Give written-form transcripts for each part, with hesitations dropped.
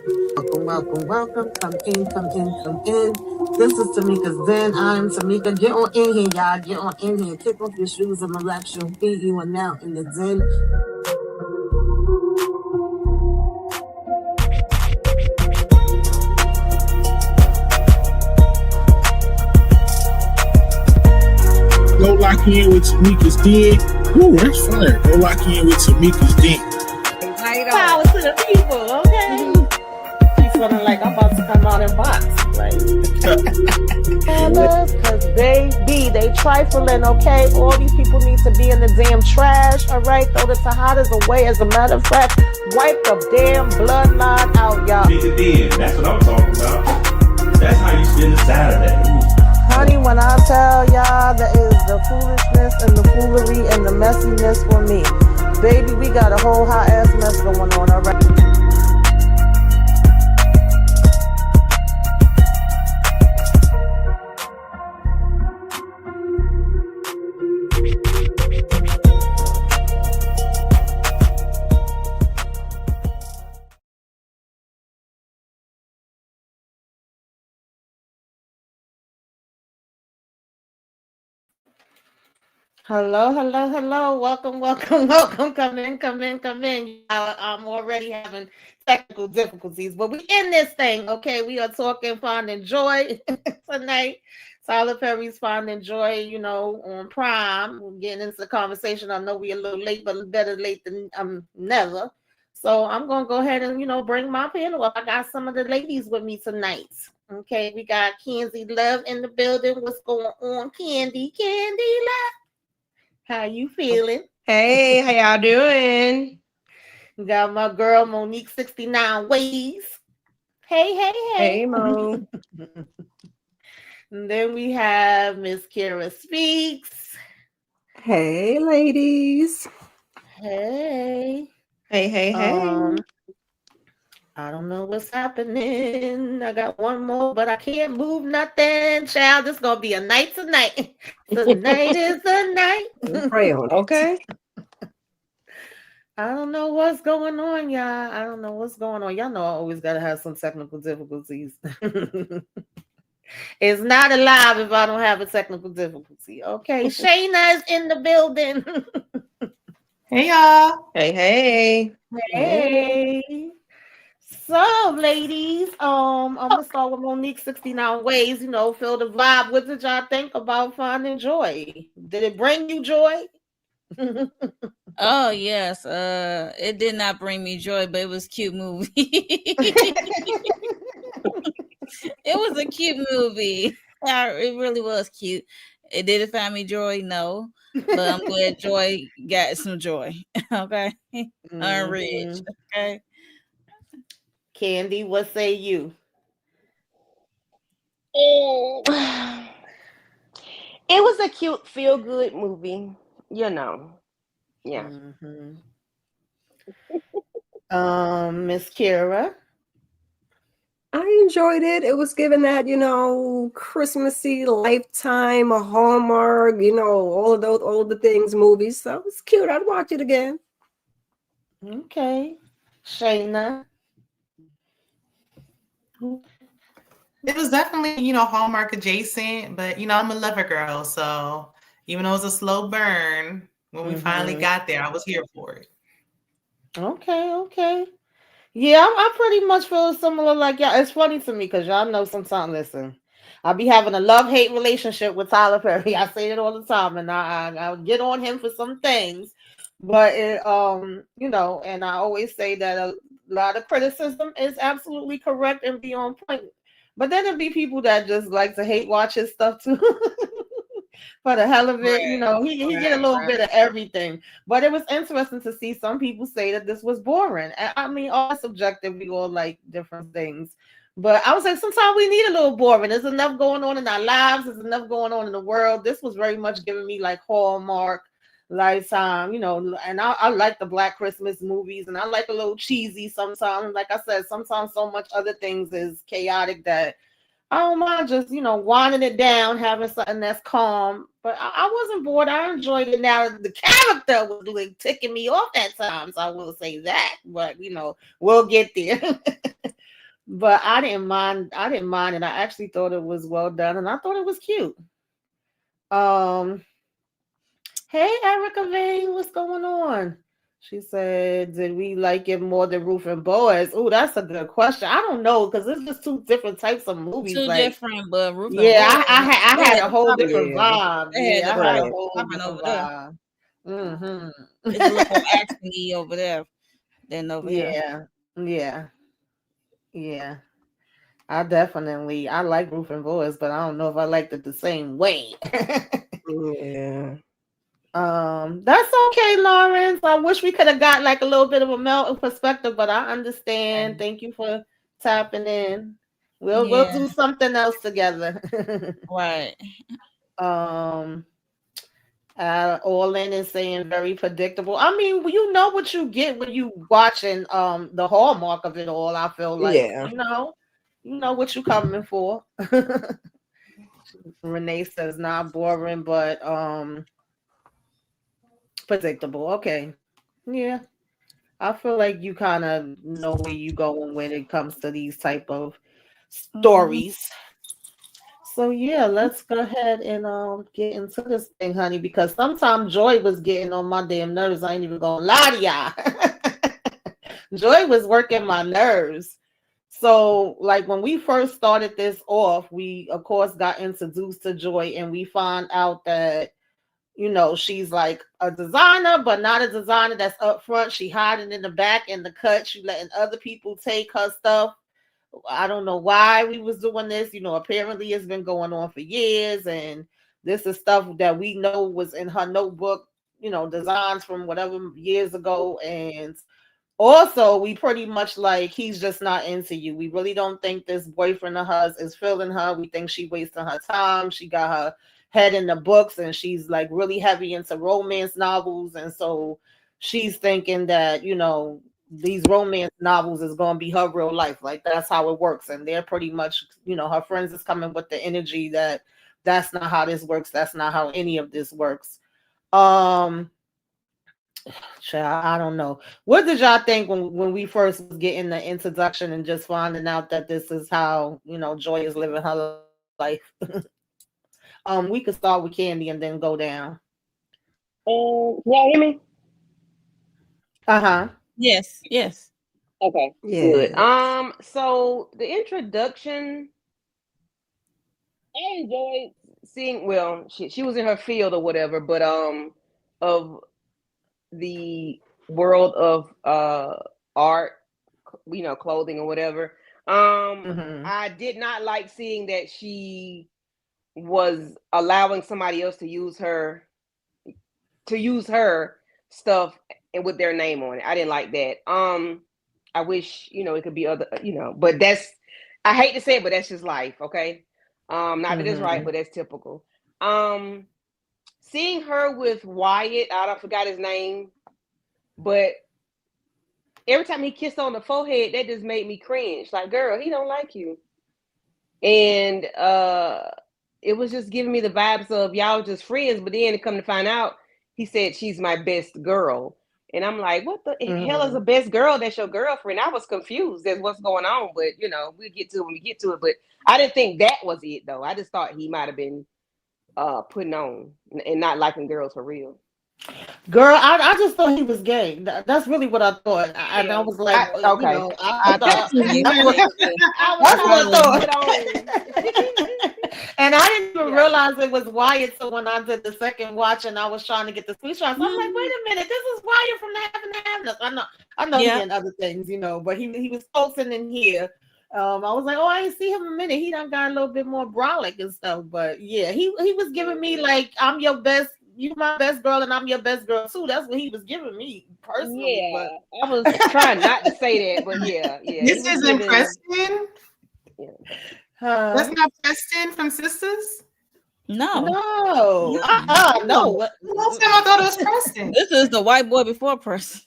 Welcome, welcome, welcome. Come in, come in, come in. This is Tamika's Den. I'm Tamika. Get on in here, y'all. Get on in here. Kick off your shoes and relax your feet. You are now in the Den. Go lock in with Tamika's Den. Ooh, that's fire. Go lock in with Tamika's Den. Power to the people, okay? She's feeling like I'm about to come out and box. Cause baby, they trifling, okay? All these people need to be in the damn trash, all right? Throw the tajadas away. As a matter of fact, wipe the damn bloodline out, y'all. Tamika Den, that's what I'm talking about. That's how you spend a Saturday. Honey, when I tell y'all that is the foolishness and the foolery and the messiness for me, baby, we got a whole hot ass mess going on, all right? Hello, hello, hello. Welcome, welcome, welcome. Come in, come in, come in. I'm already having technical difficulties, but we in this thing, okay? We are talking Findingjoy tonight. Tyler Perry's Findingjoy, on Prime. We're getting into the conversation. I know we're a little late, but better late than never. So I'm going to go ahead and, bring my panel up. I got some of the ladies with me tonight. Okay, we got Kenzie Love in the building. What's going on, Candy? Candy Love. How you feeling? Hey, how y'all doing? Got my girl Monique 69 Ways. Hey, hey, hey. Hey, Mo. And then we have Miss Kira Speaks. Hey, ladies. Hey. Hey. I don't know what's happening. I got one more, but I can't move nothing. Child, this is going to be a night tonight. Tonight is the night. Pray on it. Okay. I don't know what's going on, y'all. I don't know what's going on. Y'all know I always got to have some technical difficulties. It's not alive if I don't have a technical difficulty. Okay, Shayna is in the building. Hey, y'all. Hey. Hey. So, ladies, I'm gonna start with Monique 69 Ways. Feel the vibe. What did y'all think about Finding Joy? Did it bring you joy? Oh yes, it did not bring me joy, but it was a cute movie. It was a cute movie. It really was cute. It did it find me joy? No, but I'm glad Joy got some joy. Okay, Rich. Okay, Candy, what say you? It was a cute, feel-good movie. Yeah. Mm-hmm. Miss Kira. I enjoyed it. It was given that, Christmassy, Lifetime, a Hallmark, all of the things movies. So it was cute. I'd watch it again. Okay. Shayna. It was definitely, Hallmark adjacent, but I'm a lover girl, so even though it was a slow burn, when we finally got there, I was here for it. Okay. Yeah, I pretty much feel similar like y'all. It's funny to me because y'all know sometimes, listen, I'll be having a love-hate relationship with Tyler Perry. I say it all the time, and I'll get on him for some things. But and I always say that a lot of criticism is absolutely correct and be on point. But then there'll be people that just like to hate watch his stuff too. For the hell of it, he get a little bit of everything. But it was interesting to see some people say that this was boring. I mean, all subjective, we all like different things. But I was like, sometimes we need a little boring. There's enough going on in our lives. There's enough going on in the world. This was very much giving me like Hallmark, Lifetime, and I like the Black Christmas movies, and I like a little cheesy sometimes. Like I said, sometimes so much other things is chaotic that I don't mind just, winding it down, having something that's calm. But I wasn't bored. I enjoyed it. Now, the character was like ticking me off at times. I will say that. But, we'll get there. But I didn't mind. I didn't mind it. I actually thought it was well done, and I thought it was cute. Um, hey Erica Vane, what's going on? She said, "Did we like it more than Ruth and Boaz?" Oh, that's a good question. I don't know because it's just two different types of movies. Two Like, different, but Ruth and yeah, Boy, I they had had a the whole popping. different Yeah. vibe. They had Yeah, the I had a Right. whole popping different over there. vibe. Hmm. It's a little more actiony over there than over here. Yeah, yeah, yeah. I like Roof and Boys, but I don't know if I liked it the same way. Yeah. That's okay, Lawrence. I wish we could have got like a little bit of a melting perspective, but I understand. Thank you for tapping in. We'll Yeah, do something else together. right. um Orlin is saying very predictable. I mean, you know what you get when you watching the hallmark of it all. I feel like Yeah. you know what you coming for. Renee says not boring, but predictable. Okay, yeah, I feel like you kind of know where you going when it comes to these type of Mm-hmm. stories. So yeah, let's go ahead and get into this thing, honey, because sometimes Joy was getting on my damn nerves. I ain't even gonna lie to y'all. Joy was working my nerves. So, like when we first started this off, we of course got introduced to Joy, and we found out that she's like a designer, but not a designer that's up front. She hiding in the back in the cut. She letting other people take her stuff. I don't know why we was doing this. Apparently it's been going on for years, and this is stuff that we know was in her notebook. Designs from whatever years ago, and also we pretty much like he's just not into you. We really don't think this boyfriend of hers is feeling her. We think she wasting her time. She got her head in the books, and she's like really heavy into romance novels, and so she's thinking that these romance novels is going to be her real life. Like that's how it works, and they're pretty much her friends is coming with the energy that that's not how this works. That's not how any of this works. um Child, I don't know. What did y'all think when we first was getting the introduction and just finding out that this is how Joy is living her life? We could start with Candy and then go down. Yeah, hear me? Uh-huh. Yes, yes. Okay, good. Yeah. So the introduction, I enjoyed seeing. Well, she was in her field or whatever, but of the world of art, clothing or whatever. Mm-hmm. I did not like seeing that she was allowing somebody else to use her stuff and with their name on it. I didn't like that. I wish it could be other, but that's, I hate to say it, but that's just life. Okay. Not that it's right, Mm-hmm. but that's typical. Um, Seeing her with Wyatt, I don't forgot his name, but every time he kissed on the forehead, that just made me cringe. Like, girl, he don't like you. And it was just giving me the vibes of y'all just friends, but then to come to find out, he said she's my best girl. And I'm like, what the hell is Mm-hmm. a best girl that's your girlfriend? I was confused as what's going on, but we'll get to it when we get to it. But I didn't think that was it though. I just thought he might have been putting on and not liking girls for real. Girl, I just thought he was gay. That's really what I thought. And I Yeah. was like, Okay. I thought That's what you that's what think too. I was that's what trying I to thought. put it on. And I didn't even Yeah. realize it was Wyatt. So when I did the second watch and I was trying to get the screenshots, I'm like, wait a minute, this is Wyatt from the Heaven to Heaven. I know he Yeah. and other things, but he was posting in here. I was like, oh, I didn't see him a minute. He done got a little bit more brolic and stuff. But yeah, he was giving me like, I'm your best, you my best girl, and I'm your best girl too. That's what he was giving me personally. But Yeah, I was trying not to say that, but yeah, he This was isn't giving. Preston. Yeah. That's not Preston from Sisters. No. no, Mm-mm. no. Last time I thought it was Preston. This is the white boy before person.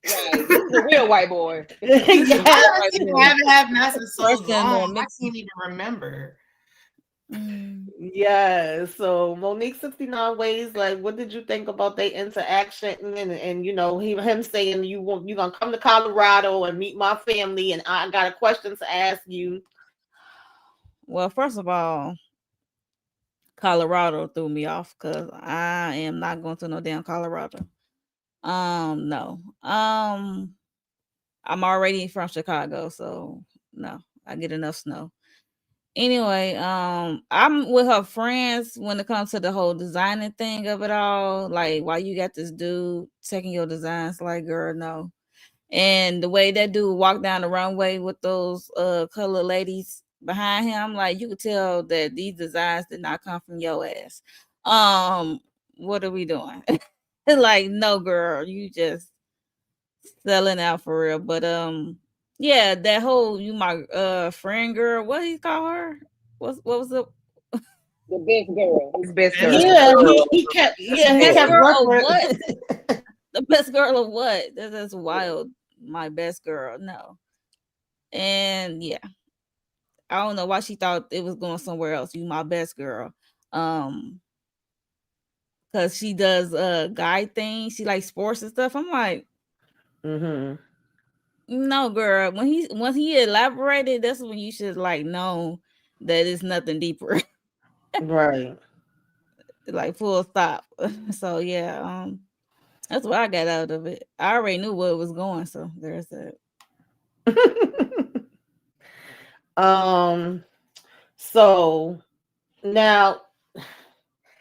Right, this is a real white boy. Yeah. I haven't had Massive so Preston or long. I mixed. can't even remember. Yeah. So Monique 69 Ways, like, what did you think about their interaction and him saying you gonna come to Colorado and meet my family and I got a question to ask you. Well, first of all, Colorado threw me off because I am not going to no damn Colorado. No. I'm already from Chicago, so no, I get enough snow. Anyway, I'm with her friends when it comes to the whole designing thing of it all. Like, why you got this dude taking your designs? Like, girl, no. And the way that dude walked down the runway with those colored ladies behind him, like you could tell that these designs did not come from your ass. What are we doing? Like, no, girl, you just selling out for real. But yeah, that whole you my friend girl, what he call her? What was the The best girl. His best Best girl. Yeah, girl. he best kept girl of reference. what? The best girl of what? That's wild. My best girl, no. And yeah, I don't know why she thought it was going somewhere else. You my best girl. Um, because she does guy things. She likes sports and stuff. I'm like, Mm-hmm. no, girl. Once he elaborated, that's when you should like know that it's nothing deeper. Right. Like full stop. So yeah, that's what I got out of it. I already knew where it was going, so there's that. um. So now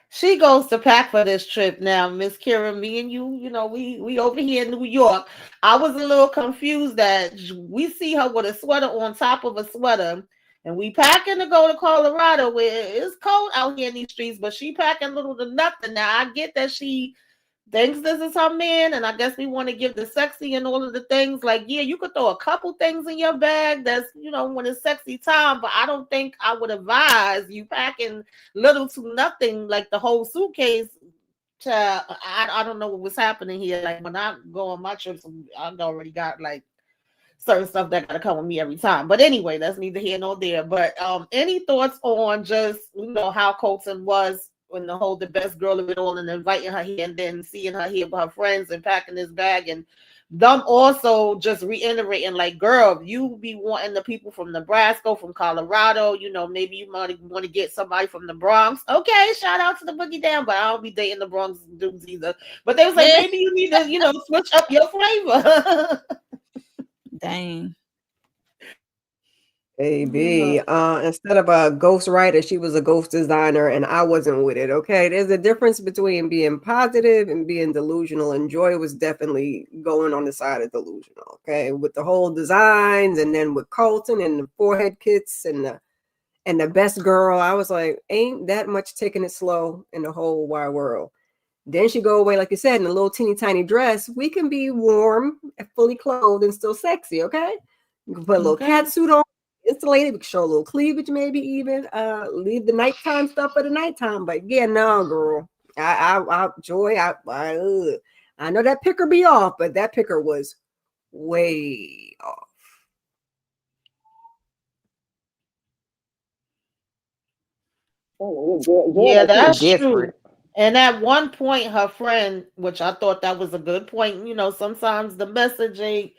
she goes to pack for this trip. Now, Miss Kira, me and you, we over here in New York. I was a little confused that we see her with a sweater on top of a sweater, and we packing to go to Colorado where it's cold out here in these streets, but she packing little to nothing. Now, I get that she thinks this is her man, and I guess we want to give the sexy and all of the things. Like, yeah, you could throw a couple things in your bag that's, when it's sexy time, but I don't think I would advise you packing little to nothing like the whole suitcase. Child, I don't know what was happening here. Like, when I go on my trips, I already got like certain stuff that gotta come with me every time. But anyway, that's neither here nor there. But any thoughts on just how Colton was when the best girl of it all and inviting her here and then seeing her here with her friends and packing this bag and them also just reiterating like, girl, you be wanting the people from Nebraska, from Colorado, maybe you might want to get somebody from the Bronx. Okay, shout out to the Boogie Down, but I don't be dating the Bronx dudes either. But they was like, maybe you need to, switch up your flavor. Dang. Baby, instead of a ghost writer, she was a ghost designer, and I wasn't with it. Okay, there's a difference between being positive and being delusional, and Joy was definitely going on the side of delusional. Okay, with the whole designs, and then with Colton and the forehead kits and the best girl, I was like, ain't that much taking it slow in the whole wide world. Then she go away, like you said, in a little teeny tiny dress. We can be warm, fully clothed, and still sexy. Okay, you can put a little cat suit on. Insulated, we can show a little cleavage, maybe even leave the nighttime stuff for the nighttime. But yeah, no, girl, Joy, I know that picker be off, but that picker was way off. Yeah, that's true. And at one point, her friend, which I thought that was a good point, sometimes the message ain't,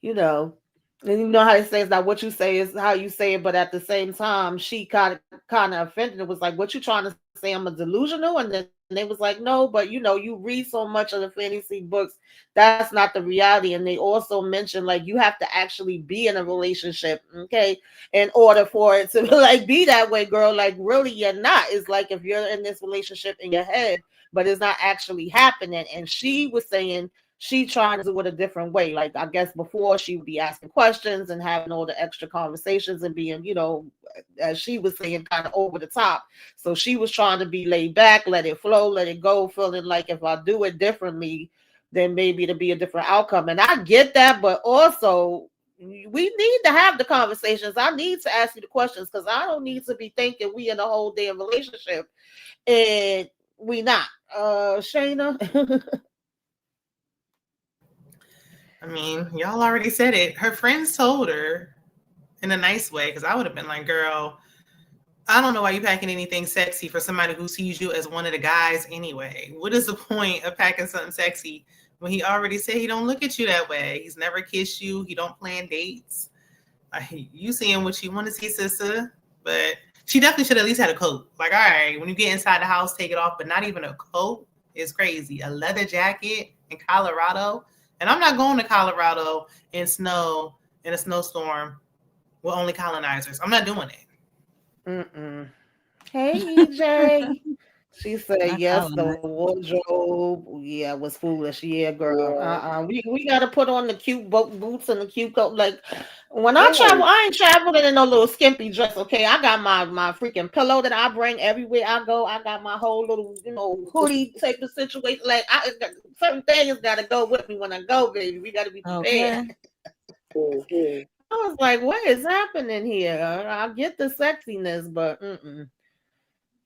you know, and you know how it says that what you say is how you say it, but at the same time, she kind of offended. It was like, what you trying to say? I'm a delusional, and then they was like, no, but you read so much of the fantasy books, that's not the reality. And they also mentioned like you have to actually be in a relationship, okay, in order for it to like be that way, girl. Like really, you're not. It's like if you're in this relationship in your head, but it's not actually happening. And she was saying she trying to do it a different way. Like I guess before she would be asking questions and having all the extra conversations and being, as she was saying, kind of over the top. So she was trying to be laid back, let it flow, let it go, feeling like if I do it differently, then maybe it'll be a different outcome. And I get that, but also we need to have the conversations. I need to ask you the questions because I don't need to be thinking we in a whole damn relationship and we not. Shayna. I mean, y'all already said it. Her friends told her in a nice way, because I would have been like, girl, I don't know why you're packing anything sexy for somebody who sees you as one of the guys anyway. What is the point of packing something sexy when he already said he don't look at you that way? He's never kissed you. He don't plan dates. You seeing what you want to see, sister. But she definitely should at least had a coat. Like, all right, when you get inside the house, take it off. But not even a coat is crazy. A leather jacket in Colorado. And I'm not going to Colorado in snow, in a snowstorm with only colonizers. I'm not doing it. Hey, EJ. She said, Not yes, the colonized. wardrobe, yeah, was foolish. Yeah, girl. We got to put on the cute boots and the cute coat. Like, when I travel, I ain't traveling in no little skimpy dress, okay? I got my freaking pillow that I bring everywhere I go. I got my whole little, hoodie type of situation. Like, certain things got to go with me when I go, baby. We got to be prepared. Okay. I was like, what is happening here? I get the sexiness, but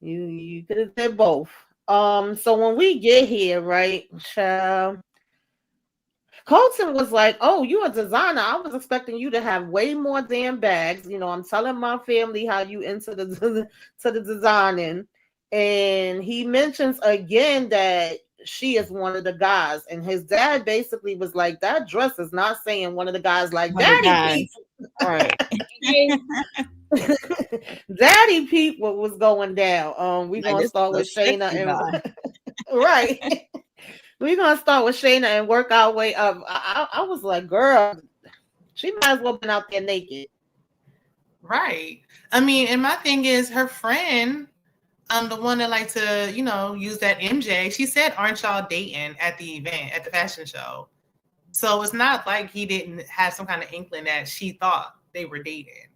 you could have did both. So when we get here, right, child, Colton was like, "Oh, you a designer? I was expecting you to have way more damn bags. I'm telling my family how you into the to the designing." And he mentions again that she is one of the guys, and his dad basically was like, "That dress is not saying one of the guys like One of the Daddy guys. Pete." Right. Daddy Pete, what was going down? We're Like, gonna this start is a with Shayna sexy and guy. right. We're gonna start with Shayna and work our way up. I was like, girl, she might as well been out there naked. Right. I mean, and my thing is her friend, the one that like to, use that MJ, she said, aren't y'all dating at the event, at the fashion show? So it's not like he didn't have some kind of inkling that she thought they were dating.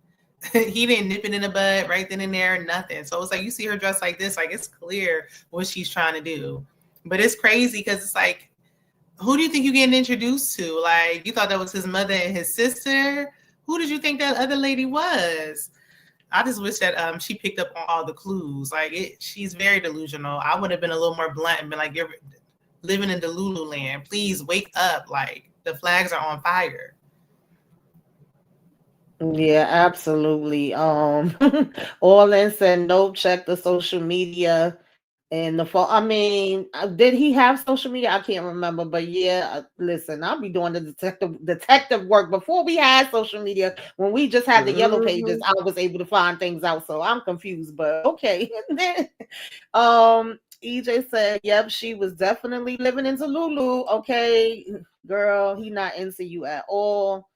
He didn't nip it in the bud right then and there, nothing. So it's like you see her dressed like this, like it's clear what she's trying to do. But it's crazy because it's like, who do you think you're getting introduced to? Like, you thought that was his mother and his sister? Who did you think that other lady was? I just wish that she picked up on all the clues. Like, she's very delusional. I would have been a little more blunt and been like, you're living in Delulu land. Please wake up. Like, the flags are on fire. Yeah, absolutely. Orlin said nope, check the social media and the phone. I mean, did he have social media? I can't remember, but yeah, listen, I'll be doing the detective work before we had social media. When we just had the yellow pages, I was able to find things out. So I'm confused, but okay. And then, EJ said, "Yep, she was definitely living into Lulu." Okay, girl, he not into you at all.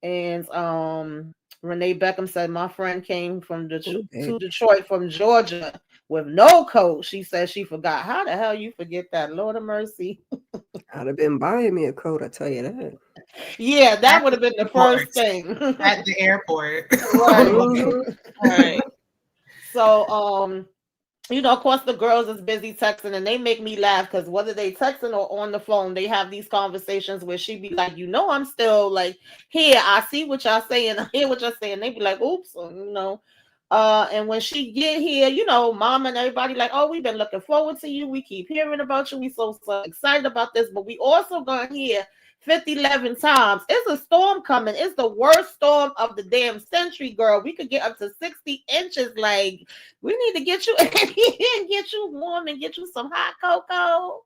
And Renee Beckham said, my friend came from to Detroit from Georgia with no coat. She said she forgot. How the hell you forget that? Lord of mercy. I'd have been buying me a coat, I tell you that. Yeah, that would have been the first thing. At the airport. Right. Right. So of course, the girls is busy texting, and they make me laugh because whether they texting or on the phone, they have these conversations where she be like, I'm still like here. I see what y'all saying. I hear what you're saying. They be like, oops, and when she get here, mom and everybody like, oh, we've been looking forward to you. We keep hearing about you. We so excited about this, but we also gonna hear 11 times. It's a storm coming. It's the worst storm of the damn century, girl. We could get up to 60 inches. Like, we need to get you in here and get you warm and get you some hot cocoa.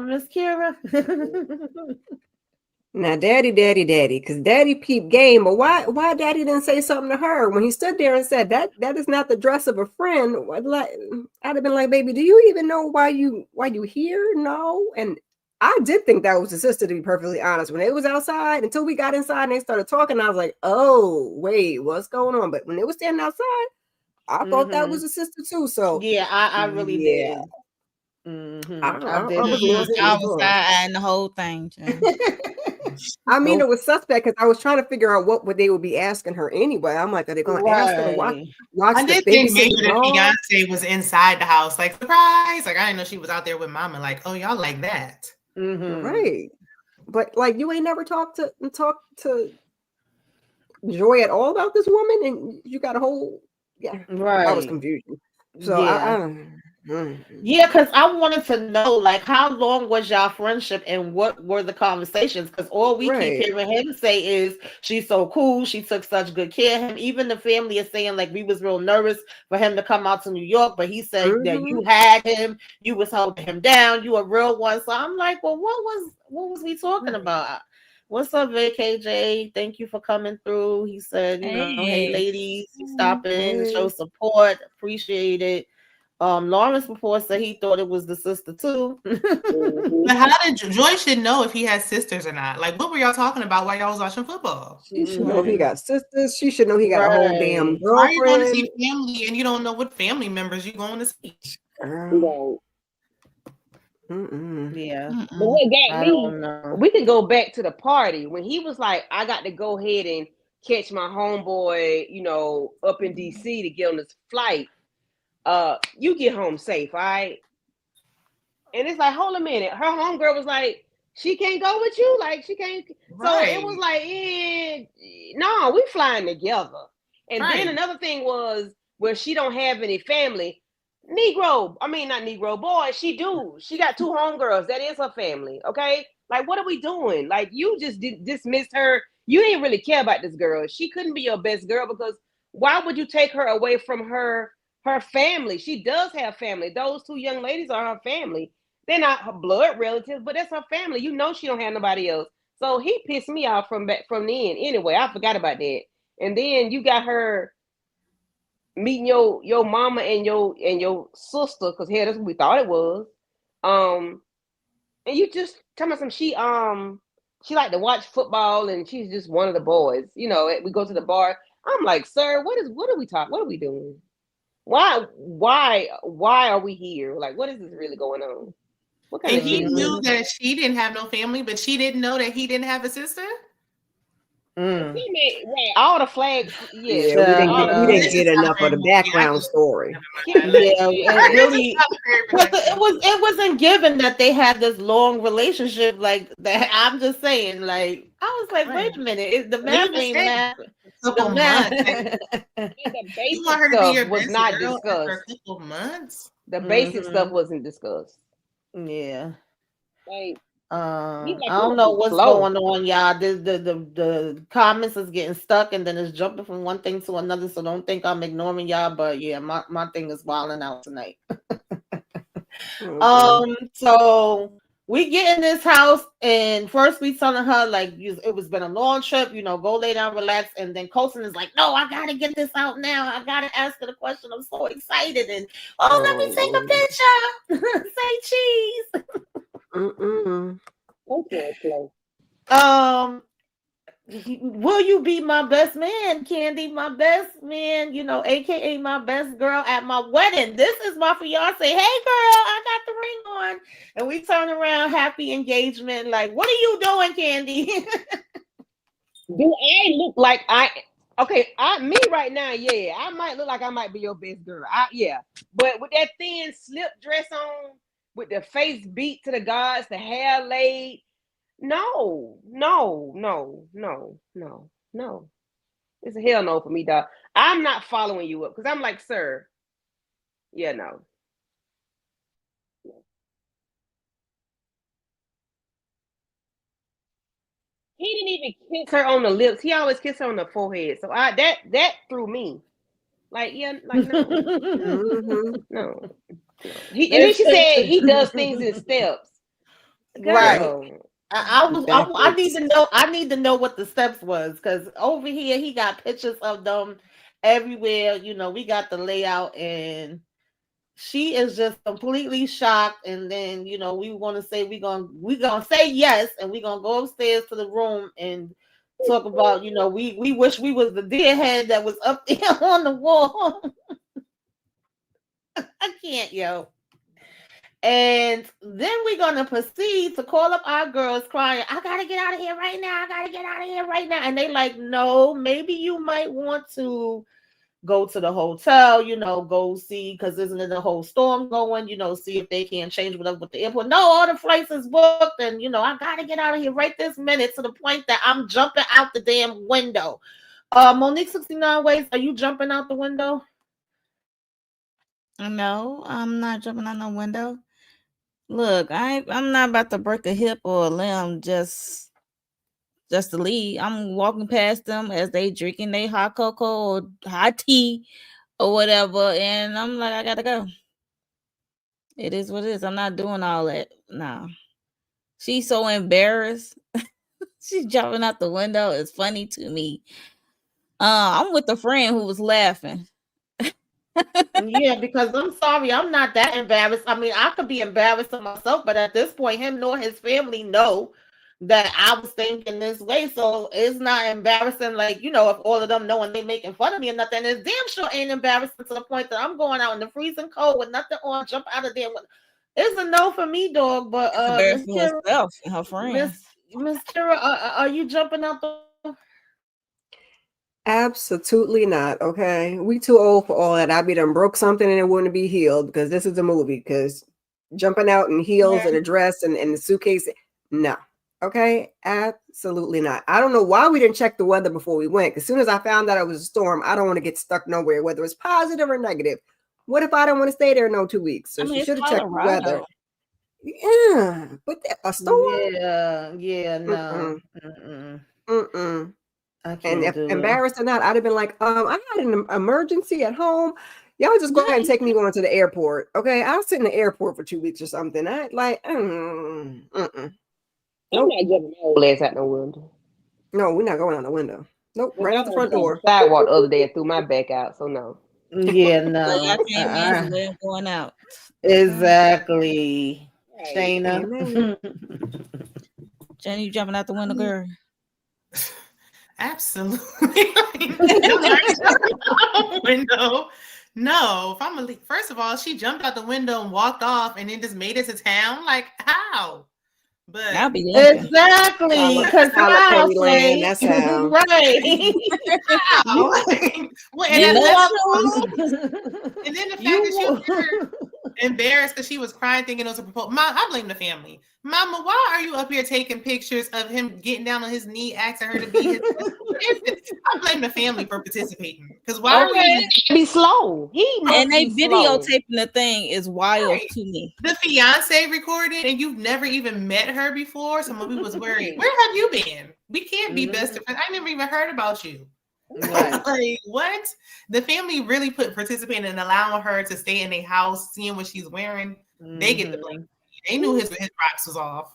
Miss Kira. Now, daddy, because daddy peep game, but why daddy didn't say something to her when he stood there and said that is not the dress of a friend? I'd have been like, baby, do you even know why you here? No. And I did think that was his sister, to be perfectly honest. When it was outside, until we got inside and they started talking, I was like, oh, wait, what's going on? But when they were standing outside, I thought that was a sister too. So yeah, I really did. Mm-hmm. I was lost I was eyeing the whole thing. I mean, it was suspect because I was trying to figure out what they would be asking her anyway. I'm like, are they going to ask her to watch I did think maybe that Beyonce was inside the house, like, surprise. Like, I didn't know she was out there with mama. Like, oh, y'all like that. Right. But like, you ain't never talked to Joy at all about this woman, and you got a whole right. I was confused. So yeah. Yeah, because I wanted to know, like, how long was y'all friendship and what were the conversations? Because all we keep Right. hearing him say is, she's so cool. She took such good care of him. Even the family is saying, like, we was real nervous for him to come out to New York, but he said that you had him, you was holding him down, you a real one. So I'm like, well, what was we talking about? What's up, VKJ? Thank you for coming through. He said, hey, Hey. ladies, you stop in, Hey. show support, appreciate it. Lawrence before said he thought it was the sister too. But how did Joy should know if he has sisters or not? Like, what were y'all talking about while y'all was watching football? She should know if he got sisters. She should know he got a whole damn Right. Why are you going to see girlfriend. family and you don't know what family members you're going to see? Girl. Yeah. But what got I me, don't know. we can go back to the party when he was like, I got to go ahead and catch my homeboy, up in DC to get on this flight. You get home safe, all right? And it's like, hold a minute. Her homegirl was like, she can't go with you? Like, she can't. So it was like, no, we flying together. And then another thing was, where she don't have any family. Not Negro, boy, she do. She got 2 homegirls. That is her family, okay? Like, what are we doing? Like, you just dismissed her. You didn't really care about this girl. She couldn't be your best girl because why would you take her away from her family? She does have family. Those 2 young ladies are her family. They're not her blood relatives, but that's her family. She don't have nobody else. So he pissed me off from then. Anyway, I forgot about that. And then you got her meeting your mama and your sister, because hell, that's what we thought it was. And you just tell me some she like to watch football and she's just one of the boys. We go to the bar. I'm like, sir, what are we talking? What are we doing? Why are we here? Like, what is this really going on? What kind And of he shit? knew that she didn't have no family, but she didn't know that he didn't have a sister. Right, all the flags. Yeah, we didn't get enough of the background story. Yeah, it really. It wasn't given that they had this long relationship like that. I'm just saying, like, I was like, wait a minute, the math ain't math. Couple months. And the basic You want her to be your stuff was best not girl discussed. for a couple months. The basic stuff wasn't discussed. Yeah. Like, I don't know what's going on, y'all. The comments is getting stuck and then it's jumping from one thing to another. So don't think I'm ignoring y'all, but yeah, my thing is wilding out tonight. So we get in this house and first we telling her like it was been a long trip, go lay down, relax, and then Colson is like, no, I gotta get this out now. I gotta ask her the question. I'm so excited and let me take a picture. Say cheese. Will you be my best man, Candy? My best man, aka my best girl at my wedding. This is my fiance. Hey, girl, I got the ring on. And we turn around, happy engagement. Like, what are you doing, Candy? Do I look like me right now, yeah. I might look like I might be your best girl. But with that thin slip dress on, with the face beat to the gods, the hair laid. No. It's a hell no for me, dog. I'm not following you up because I'm like, sir. Yeah, no. He didn't even kiss her on the lips. He always kissed her on the forehead. So that threw me. Like, yeah, like no. No. And then she said he does things in steps. Girl. Right. I need to know what the steps was, because over here he got pictures of them everywhere. We got the layout and she is just completely shocked. And then we want to say we're gonna say yes, and we're gonna go upstairs to the room and talk about we wish we was the deer head that was up there on the wall. I can't, yo. And then we're going to proceed to call up our girls crying, I got to get out of here right now. I got to get out of here right now. And they like, no, maybe you might want to go to the hotel, go see, because isn't it a whole storm going, see if they can change whatever with the airport. No, all the flights is booked. And, I got to get out of here right this minute, to the point that I'm jumping out the damn window. Monique 69 Ways, are you jumping out the window? No, I'm not jumping out no window. Look, I'm not about to break a hip or a limb just to leave. I'm walking past them as they drinking their hot cocoa or hot tea or whatever, and I'm like, I gotta go. It is what it is. I'm not doing all that. No. She's so embarrassed. She's jumping out the window. It's funny to me. I'm with a friend who was laughing. Yeah, because I'm sorry, I'm not that embarrassed. I mean, I could be embarrassed of myself, but at this point, him nor his family know that I was thinking this way. So it's not embarrassing, like, if all of them know and they making fun of me or nothing. It's damn sure ain't embarrassing to the point that I'm going out in the freezing cold with nothing on, jump out of there. It's a no for me, dog. But Miss Embarrassed for Kira, herself and her Miss friends. Miss Kira, are you jumping out the? Absolutely not. Okay, we too old for all that. I be done broke something and it wouldn't be healed because this is a movie. Because jumping out in heels and a dress and the suitcase, no. Okay, absolutely not. I don't know why we didn't check the weather before we went. As soon as I found out it was a storm, I don't want to get stuck nowhere, whether it's positive or negative. What if I don't want to stay there no 2 weeks? So I mean, she it's should have checked the weather. Colorado. Yeah, but a storm? Yeah, no. Mm-mm. Mm-mm. Mm-mm. I And can't if do it. embarrassed or not, I'd have been like, I had an emergency at home. Y'all just go ahead and take me going to the airport. Okay. I'll sit in the airport for 2 weeks or something. I like, I'm nope. not jumping my old ass out no window. No, we're not going out the window. Nope. Well, Right I out the almost front got on the door. sidewalk the other day and threw my back out, so no. Yeah, Like I no. came in, so they're going out. Okay. Exactly. Right. Shayna. Amen. Jenny, you jumping out the window, girl? Absolutely. Window. No, if I'm a first of all, she jumped out the window and walked off and then just made it to town. Like, how? But I'll be limping. Exactly. Because Tyler how, Perry land. Slay? That's how. Right. how? Well, and You then walk. and then the fact that she was You. embarrassed because she was crying thinking it was a proposal. Mom, I blame the family. Mama, why are you up here taking pictures of him getting down on his knee, asking her to be his? I blame the family for participating. Because why are Okay, you be slow. He must And they be slow. videotaping the thing is wild Right. to me. The fiance recorded and you've never even met her before? Some of you was worried. Where have you been? We can't be best friends. I never even heard about you. Right. Like, what? The family really participating in allowing her to stay in a house, seeing what she's wearing. They get the blame. They knew his rocks was off.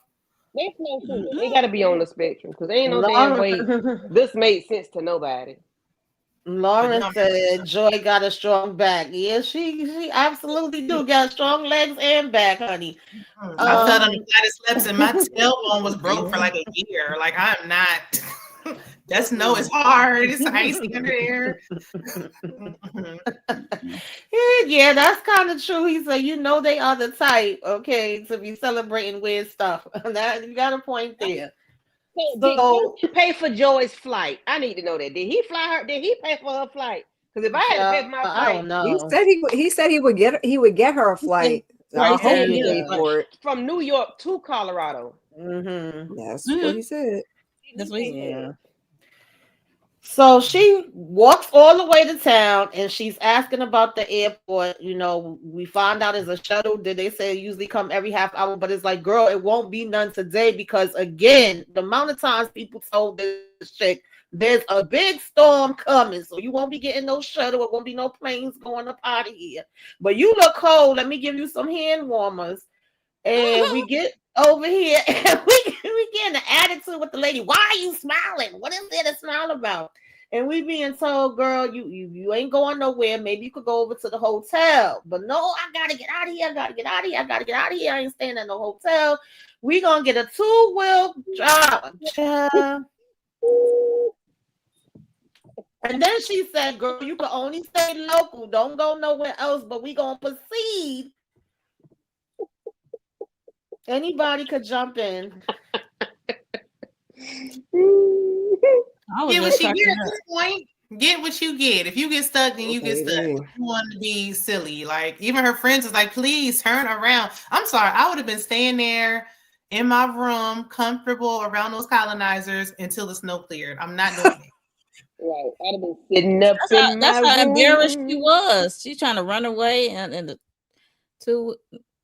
That's no shit. They gotta be on the spectrum because ain't no damn way this made sense to nobody. Lauren no, said Joy got a strong back. Yeah, she absolutely do got strong legs and back, honey. I fell on the flattest steps and my tailbone was broke for like a year. Like, I'm not. That's no, it's hard. It's icy under there. Yeah, that's kind of true. He said, they are the type, okay, to be celebrating weird stuff. That you got a point there. So, did he pay for Joy's flight? I need to know that. Did he fly her? Did he pay for her flight? Because if I had to pay for my flight, I don't know. He said he would get her a flight. I hope he paid for it from New York to Colorado. Mm-hmm. That's what he said. That's what he said. Yeah. So she walks all the way to town and she's asking about the airport. We find out it's a shuttle. Did they say it usually come every half hour? But it's like, girl, it won't be none today because, again, the amount of times people told this chick, there's a big storm coming. So you won't be getting no shuttle. It won't be no planes going up out of here. But you look cold. Let me give you some hand warmers. And we get over here and we get an attitude with the lady. Why are you smiling? What is there to smile about? And we being told, girl, you ain't going nowhere. Maybe you could go over to the hotel. But no, I gotta get out of here. I gotta get out of here. I ain't staying at no hotel. We gonna get a 2-wheel drive. And then she said, girl, you can only stay local. Don't go nowhere else. But we gonna proceed. Anybody could jump in. Get what you get at this point. Get what you get. If you get stuck, then you get stuck. You want to be silly. Like, even her friends was like, please turn around. I'm sorry. I would have been staying there in my room, comfortable around those colonizers until the snow cleared. I'm not doing it. Right. I'd have been sitting up in That's my how embarrassed she room. was. She's trying to run away, and the two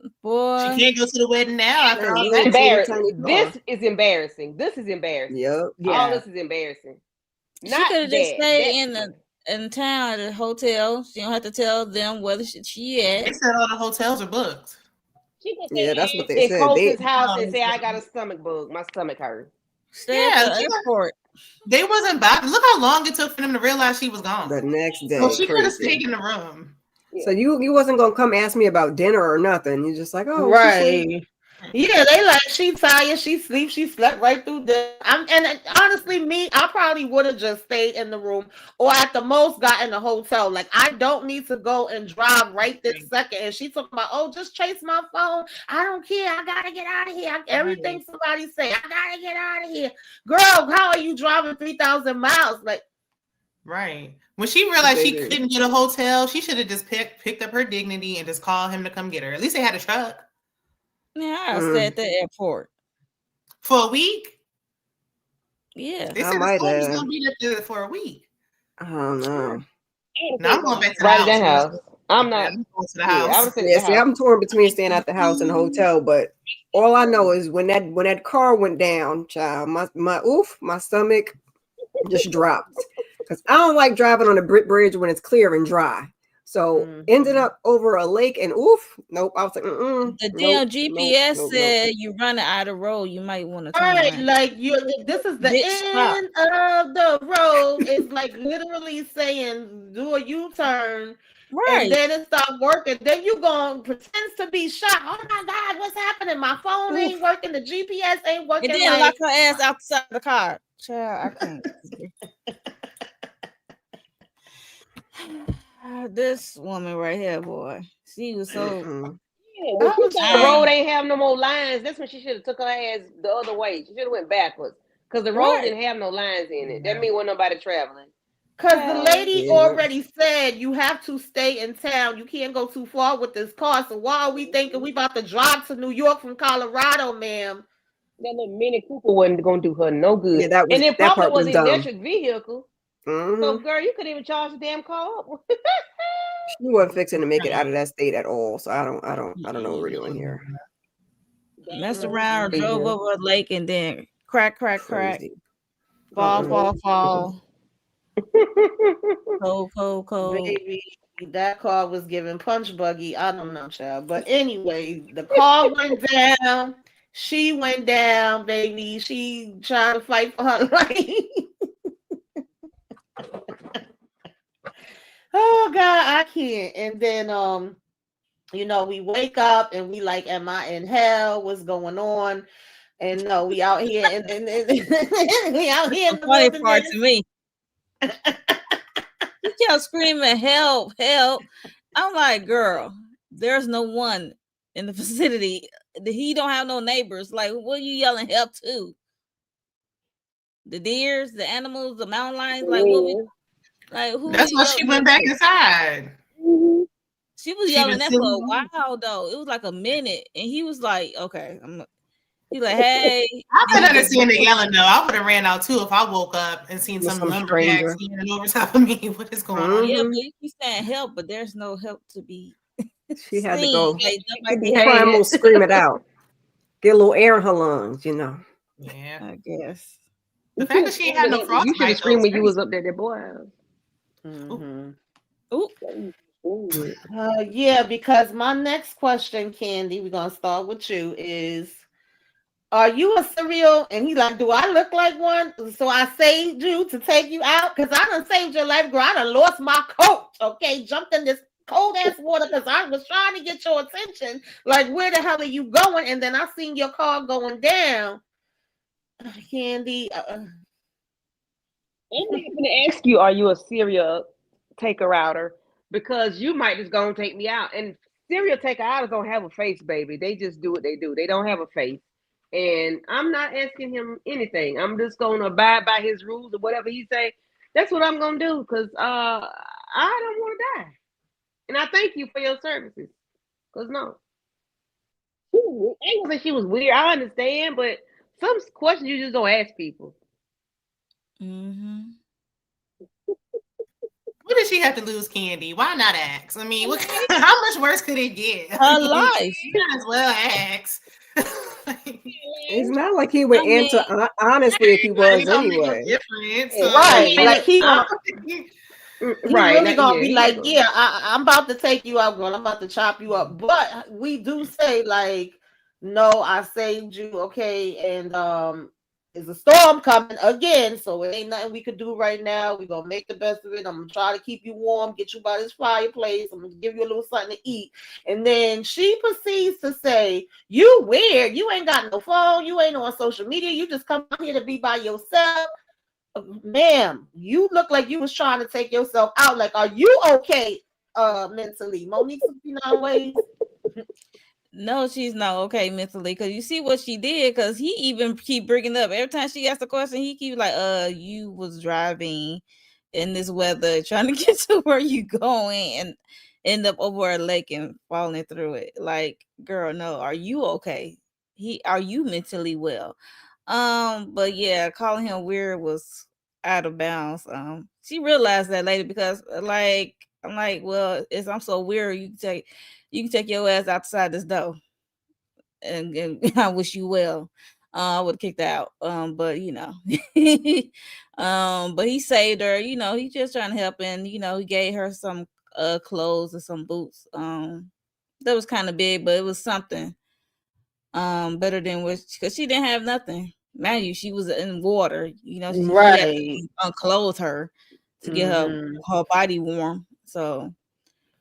She boy. can't go to the wedding now after And all little that. teeny Embarrassed. tiny car. This is embarrassing. This is embarrassing. Yep. All Yeah. this is embarrassing. She Not could have just that. stayed That's in town at a hotel. She don't have to tell them whether she They at. said all the hotels are booked. she could Yeah, that's what they stay in said. Colton's They house No, and they say, I said- got a stomach bug. My stomach hurt. Stay at the Yeah, airport. they wasn't about. Look how long it took for them to realize she was gone. the next So day, she could have crazy. stayed in the room. So you wasn't gonna come ask me about dinner or nothing. You're just like, oh, she's asleep. Right. Yeah, they like she tired, she sleeps, she slept right through this. Honestly, me, I probably would have just stayed in the room or at the most got in the hotel. Like I don't need to go and drive right this second. And she talking about, oh, just chase my phone. I don't care. I gotta get out of here. Everything somebody say, I gotta get out of here. Girl, how are you driving 3,000 miles? Like, Right. When she realized she Baby. couldn't get a hotel, she should have just picked up her dignity and just called him to come get her. At least they had a truck. Yeah, I stay at the airport. For a week? Yeah. They I said the might school was have. gonna be there for a week. I don't know. No, I'm going back to the Right house. at that house. I'm Yeah, not. I'm going to the Yeah, I house. would have said Yeah, the see, house. I'm torn between staying at the house and the hotel, but all I know is when that car went down, child, my stomach just dropped. Because I don't like driving on the bridge when it's clear and dry. So ended up over a lake and nope. I was like, The damn GPS said you running out of road. You might want to turn right, around. like this is the Bitch, end of the road. It's like literally saying do a U-turn. Right. And then it stopped working. Then you gonna pretend to be shocked. Oh my God, what's happening? My phone ain't working. The GPS ain't working. And then lock her ass outside the car. Child, I can't. This woman right here, boy. She was so. Yeah, when she thought the road ain't have no more lines, that's when she should have took her ass the other way. She should have went backwards because the road didn't have no lines in it. That mean wasn't nobody traveling. Because the lady already said you have to stay in town. You can't go too far with this car. So why are we thinking we about to drive to New York from Colorado, ma'am? That little Mini Cooper wasn't gonna do her no good. Yeah, and it that probably part was was an dumb. electric vehicle. So girl, you couldn't even charge the damn car up. She wasn't fixing to make it out of that state at all. So I don't know what we're doing here. Messed around, drove over a lake, and then crack. Crazy. Fall. Cold. Baby, that car was giving punch buggy. I don't know, child. But anyway, the car went down. She went down, baby. She trying to fight for her life. Oh God, I can't. And then we wake up and we like, am I in hell? What's going on? And no, we out here and we out here in the funny wilderness. part to me. She kept screaming, help. I'm like, girl, there's no one in the vicinity. He don't have no neighbors. Like, what are you yelling help to? The deers, the animals, the mountain lions? Like, who? That's why she went back inside. She was yelling that for a while though. It was like a minute, and he was like, "Okay, he's like, hey." I could understand the yelling though. I would have ran out too if I woke up and seen some lumberjacks standing over top of me. What is going on? Yeah, but you saying help, but there's no help to be. She had to go. Like, primal scream it out. Get a little air in her lungs, you know. Yeah, I guess. The fact that she ain't had no frostbite. You should have screamed when you was up there, that boy house. Yeah, because my next question, Candy, we're gonna start with you, is are you a serial? And he's like, do I look like one? So I saved you to take you out? Because I done saved your life, girl. I done lost my coat, okay? Jumped in this cold ass water because I was trying to get your attention. Like, where the hell are you going? And then I seen your car going down. Candy. I'm not gonna ask you, are you a serial taker outer? Because you might just go and take me out. And serial taker outers don't have a face, baby. They just do what they do. They don't have a face. And I'm not asking him anything. I'm just gonna abide by his rules or whatever he say. That's what I'm gonna do because I don't want to die. And I thank you for your services. Cause no, I ain't gonna say she was weird. I understand, but some questions you just don't ask people. she have to lose Candy? Why not ask? I mean, how much worse could it get? Her life. You might as well ask. It's not like he would I mean, answer honestly if he was Gonna make anyway. a difference. So, Right. And Like he he's right, really gonna be he like, will. yeah, I'm about to take you out, girl. I'm about to chop you up. But we do say like, no, I saved you, okay, and there's a storm coming again, so it ain't nothing we could do right now. We're gonna make the best of it. I'm gonna try to keep you warm, get you by this fireplace. I'm gonna give you a little something to eat. And then she proceeds to say, you weird, you ain't got no phone, you ain't on social media, you just come out here to be by yourself. Ma'am, you look like you was trying to take yourself out. Like, are you okay mentally? Monique 69 ways. no, she's not okay mentally because you see what she did. Because he even keep bringing up every time she asks a question, he keep like, you was driving in this weather trying to get to where you going and end up over a lake and falling through it. Like, girl, no, are you okay? Are you mentally well? But yeah, calling him weird was out of bounds. She realized that later because like I'm like, well, I'm so weird, you can take your ass outside this door. And I wish you well. I would have kicked out. But but he saved her, he just trying to help, and he gave her some clothes and some boots. That was kind of big, but it was something. Better than because she didn't have nothing. Mind you, she was in water. He had Right. to unclothe her to get her body warm. So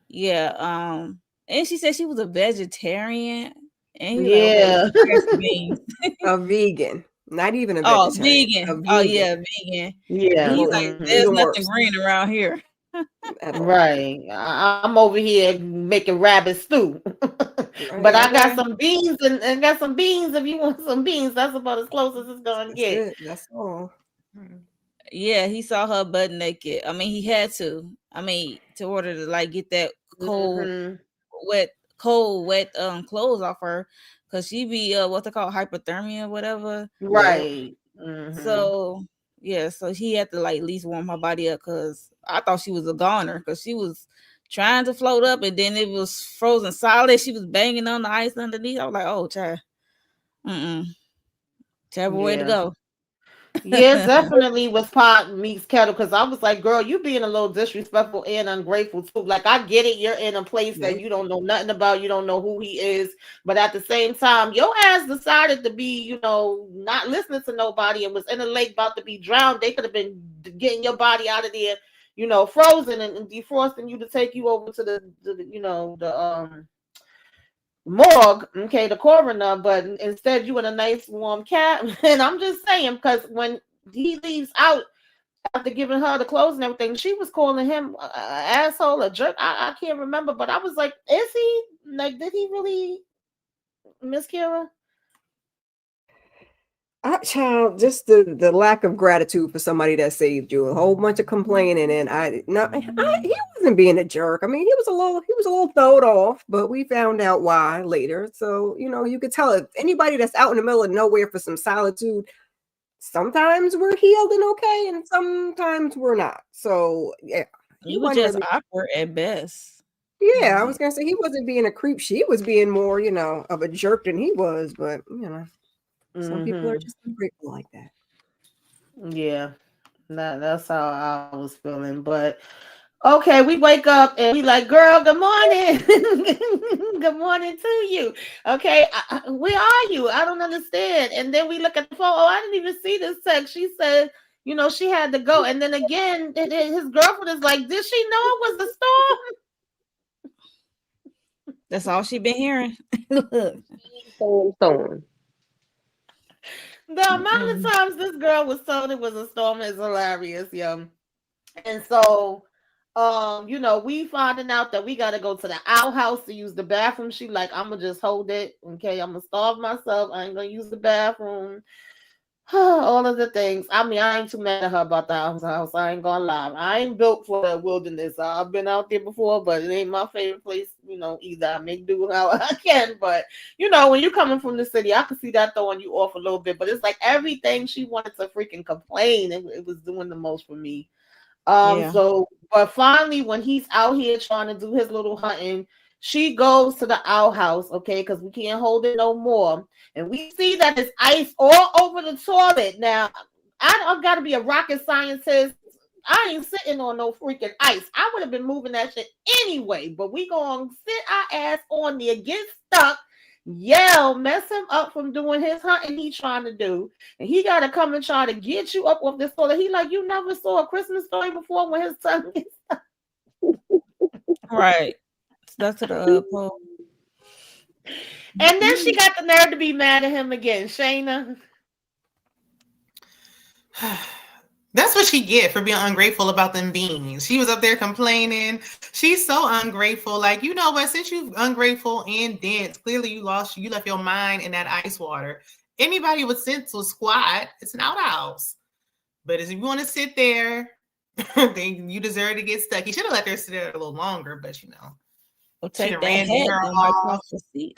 yeah. And she said she was a vegetarian. And he was like, okay, a vegan, not even a oh, vegetarian. vegan. Oh yeah, vegan. Yeah. And he's like, there's Even nothing worse. green around here. Right. I'm over here making rabbit stew. Right, But I okay. got some beans and got some beans if you want some beans. That's about as close as it's gonna That's get. it. That's all. Yeah, he saw her butt naked. I mean, he had to. I mean, to order to like get that cold, wet clothes off her, because she be what they call hypothermia, whatever. Right. So yeah, so he had to like at least warm her body up, because I thought she was a goner, because she was trying to float up and then it was frozen solid. She was banging on the ice underneath. I was like, oh, child, terrible way to go. Yeah, definitely was pot meets kettle, because I was like, girl, you being a little disrespectful and ungrateful too. Like, I get it, you're in a place that you don't know nothing about, you don't know who he is, but at the same time, your ass decided to be, not listening to nobody and was in a lake about to be drowned. They could have been getting your body out of there, frozen and defrosting you to take you over to the morgue, okay, the coroner, but instead you in a nice warm cab. And I'm just saying, because when he leaves out after giving her the clothes and everything, she was calling him an asshole, a jerk. I can't remember, but I was like, is he? Like, did he really, Miss Kira? Child, just the lack of gratitude for somebody that saved you. A whole bunch of complaining, and he wasn't being a jerk. I mean, he was a little throwed off, but we found out why later. So you could tell if anybody that's out in the middle of nowhere for some solitude, sometimes we're healed and okay, and sometimes we're not. So yeah, you were just awkward at best. Yeah, I was gonna say he wasn't being a creep. She was being more, of a jerk than he was, but some people are just ungrateful like that. Yeah, that's how I was feeling. But okay, we wake up and we like, girl, good morning. Good morning to you. Okay, where are you? I don't understand. And then we look at the phone. Oh, I didn't even see this text. She said, she had to go. And then again, his girlfriend is like, did she know it was a storm? That's all she been hearing. Storm. The amount of times this girl was told it was a storm is hilarious, yo. And so, we finding out that we got to go to the outhouse to use the bathroom. She like, I'm gonna just hold it. Okay, I'm gonna starve myself. I ain't gonna use the bathroom. All of the things. I mean, I ain't too mad at her about the house. I ain't gonna lie. I ain't built for the wilderness. I've been out there before, but it ain't my favorite place, either. I make do how I can. But, when you're coming from the city, I can see that throwing you off a little bit. But it's like everything she wanted to freaking complain. It was doing the most for me. Yeah. So, but finally, when he's out here trying to do his little hunting, she goes to the outhouse, okay, because we can't hold it no more. And we see that there's ice all over the toilet. Now, I got to be a rocket scientist. I ain't sitting on no freaking ice. I would have been moving that shit anyway, but we gonna sit our ass on there, get stuck, yell, mess him up from doing his hunting he trying to do. And he got to come and try to get you up off this toilet. He like, you never saw a Christmas story before when his son gets Right. Stuck to the pole. And then she got the nerve to be mad at him again, Shayna. That's what she get for being ungrateful about them beans. She was up there complaining. She's so ungrateful. Like, you know what? Since you ungrateful and dense, clearly you left your mind in that ice water. Anybody with sense will squat. It's an outhouse. But if you want to sit there, then you deserve to get stuck. He should have let her sit there a little longer, but you know. Well, take that hat and wipe off the seat.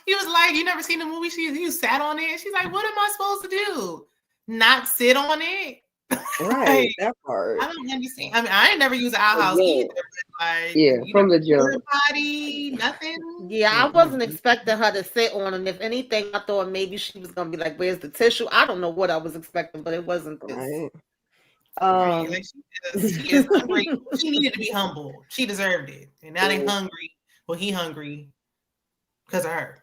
He was like, you never seen the movie? You sat on it. She's like, what am I supposed to do? Not sit on it? Right, Like, that part. I don't understand. I mean, I ain't never used an outhouse either. But like, from the jump. Body, nothing. Yeah, I wasn't expecting her to sit on him. If anything, I thought maybe she was gonna be like, "Where's the tissue?" I don't know what I was expecting, but it wasn't this. Right. Like she is hungry. She needed to be humble. She deserved it. And now they hungry. Well, he hungry because of her.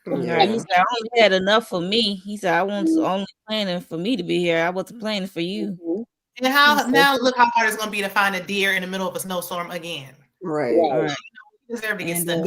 Yeah. He said, I only had enough for me. He said, I wasn't only planning for me to be here. I wasn't planning for you. And now look how hard it's going to be to find a deer in the middle of a snowstorm again. Right. You deserve to get stuck.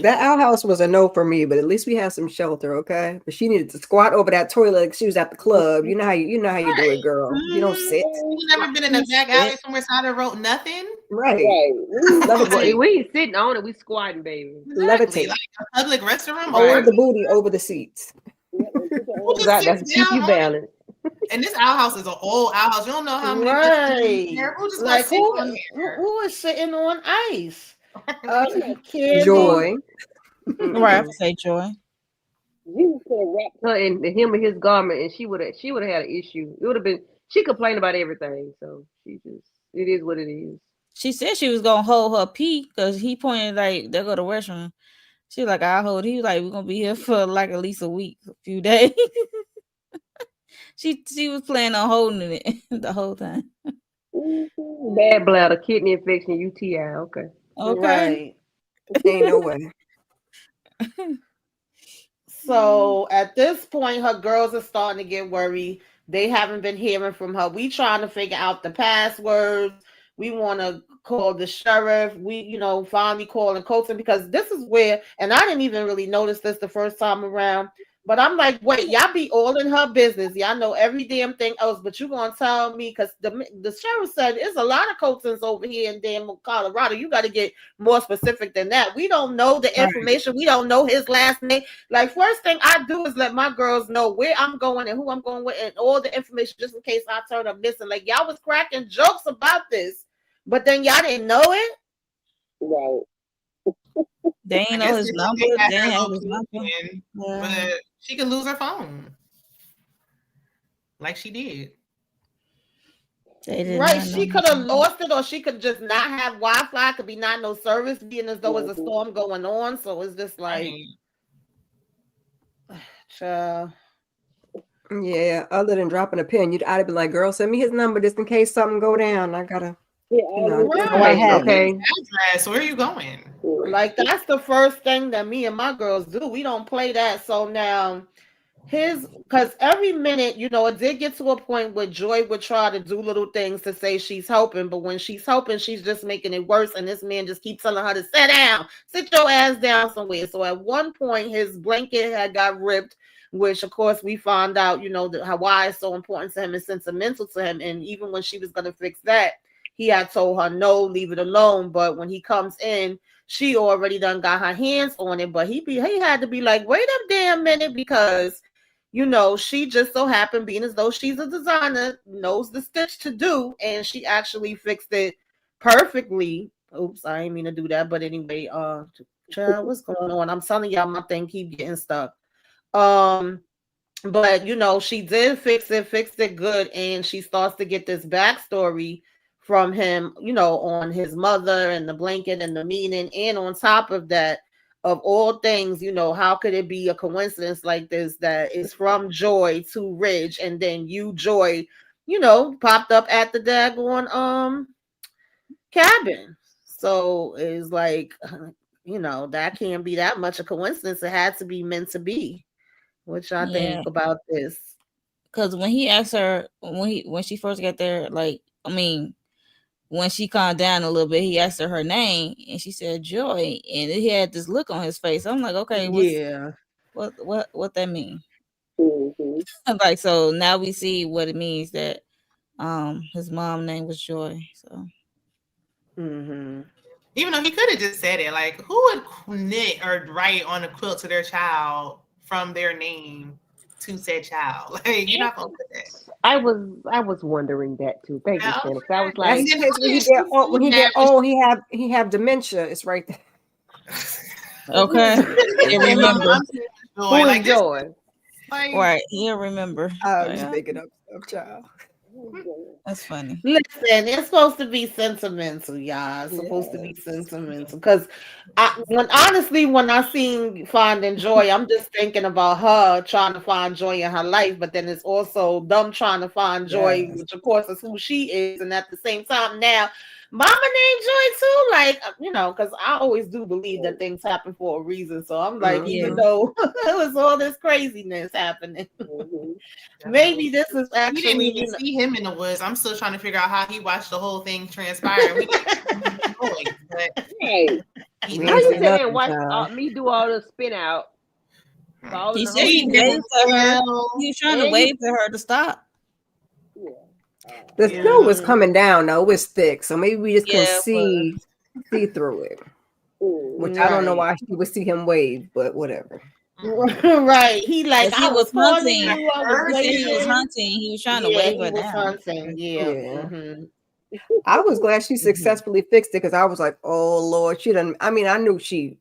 That outhouse was a no for me, but at least we have some shelter, okay? But she needed to squat over that toilet like she was at the club. You know how you do it, girl. You don't sit. You never been in a back alley somewhere side of the road, nothing? Right. We ain't sitting on it, we squatting, baby. Exactly. Like a public restroom. Hold the booty over the seats. That's keep you balanced. And this outhouse is an old outhouse. You don't know how many Who's like who is sitting on ice? Joy. Right, I would say Joy. You could have wrapped her in him and his garment, and she would have had an issue. It would have been. She complained about everything, so it is what it is. She said she was gonna hold her pee because he pointed like they go to the restroom. She was like, I'll hold. He was like, we're gonna be here for like at least a week, a few days. she was planning on holding it the whole time. Bad bladder, kidney infection, UTI. Okay. Right. Ain't no way. So at this point, her girls are starting to get worried. They haven't been hearing from her. We trying to figure out the passwords. We want to call the sheriff. We, finally calling Colton because this is where, and I didn't even really notice this the first time around. But I'm like, wait, y'all be all in her business. Y'all know every damn thing else, but you gonna tell me because the sheriff said there's a lot of Coltons over here in damn Colorado. You got to get more specific than that. We don't know the information. We don't know his last name. Like, first thing I do is let my girls know where I'm going and who I'm going with and all the information just in case I turn up missing. Like, y'all was cracking jokes about this, but then y'all didn't know it. Right. They ain't know his number. They ain't have his number. But she could lose her phone. Like she did. Right. She could have lost it or she could just not have Wi-Fi. Could be not no service, being as though there's a storm going on. So it's just like yeah, other than dropping a pin, I'd have been like, girl, send me his number just in case something go down. I gotta okay. Address, where are you going? Like, that's the first thing that me and my girls do. We don't play that. So now because every minute, it did get to a point where Joy would try to do little things to say she's helping, but when she's helping, she's just making it worse. And this man just keeps telling her to sit down, sit your ass down somewhere. So at one point, his blanket had got ripped, which of course we found out, why it's so important to him and sentimental to him. And even when she was going to fix that, he had told her, no, leave it alone. But when he comes in, she already done got her hands on it. But he had to be like, wait a damn minute, because, she just so happened, being as though she's a designer, knows the stitch to do. And she actually fixed it perfectly. Oops, I didn't mean to do that. But anyway, child, what's going on? I'm telling y'all, my thing keep getting stuck. But she did fixed it good, and she starts to get this backstory from him, on his mother and the blanket and the meaning, and on top of that, of all things, how could it be a coincidence like this that is from Joy to Ridge, and then Joy, popped up at the daggone cabin. So it's like, that can't be that much a coincidence. It had to be meant to be. What y'all Yeah, think about this? because when he asked her when she first got there, like when she calmed down a little bit, he asked her name, and she said Joy, and he had this look on his face. I'm like, okay, Yeah. what that mean? Mhm. Like, so now we see what it means that his mom name was Joy. So Mm-hmm. Even though he could have just said it, like who would knit or write on a quilt to their child from their name to said child? Like you're not gonna put that. I was wondering that too. Thank you, Yeah, Shannon. 'Cause I was That's and like, the then case when how he did get she old. see When he get that? old, he have dementia. It's right there. okay, he His remember. mom's name is Joy. who is Like this, Joy? like Right, he'll remember. I Like, was yeah, making up stuff, child. that's funny. Listen, it's supposed to be sentimental, y'all. It's supposed to be Yes. sentimental. Because when I seen Finding Joy, I'm just thinking about her trying to find joy in her life, but then it's also them trying to find joy, Yes. which of course is who she is. And at the same time, now, Mama named Joy too. Like, because I always do believe that things happen for a reason. So I'm like, even Yeah, Mm-hmm. though it was all this craziness happening, Mhm. definitely. maybe this is We didn't actually, even see him in the woods. I'm still trying to figure out how he watched the whole thing transpire. We didn't see noise, but Right. he We How ain't knows. you see sit there and nothing, watch child. me do all the spin out all in he the said whole he He time? waved didn't to her. tell. He was trying to And you, wave to her to stop. yeah. The Yeah. snow was mm, coming down though. It was thick, so maybe we just couldn't Yeah, but see through it. Which I don't know right. why she would see him wave, but whatever. Mm-mm. Right. He like, because he I was was calling hunting. you, I was He Heard said he was waiting. you. hunting. He was trying to Yeah, wave he her was down. hunting. Yeah. Yeah. Mm-hmm. I was glad she Mm-hmm. successfully fixed it because I was like, oh Lord, she done. I mean, I knew she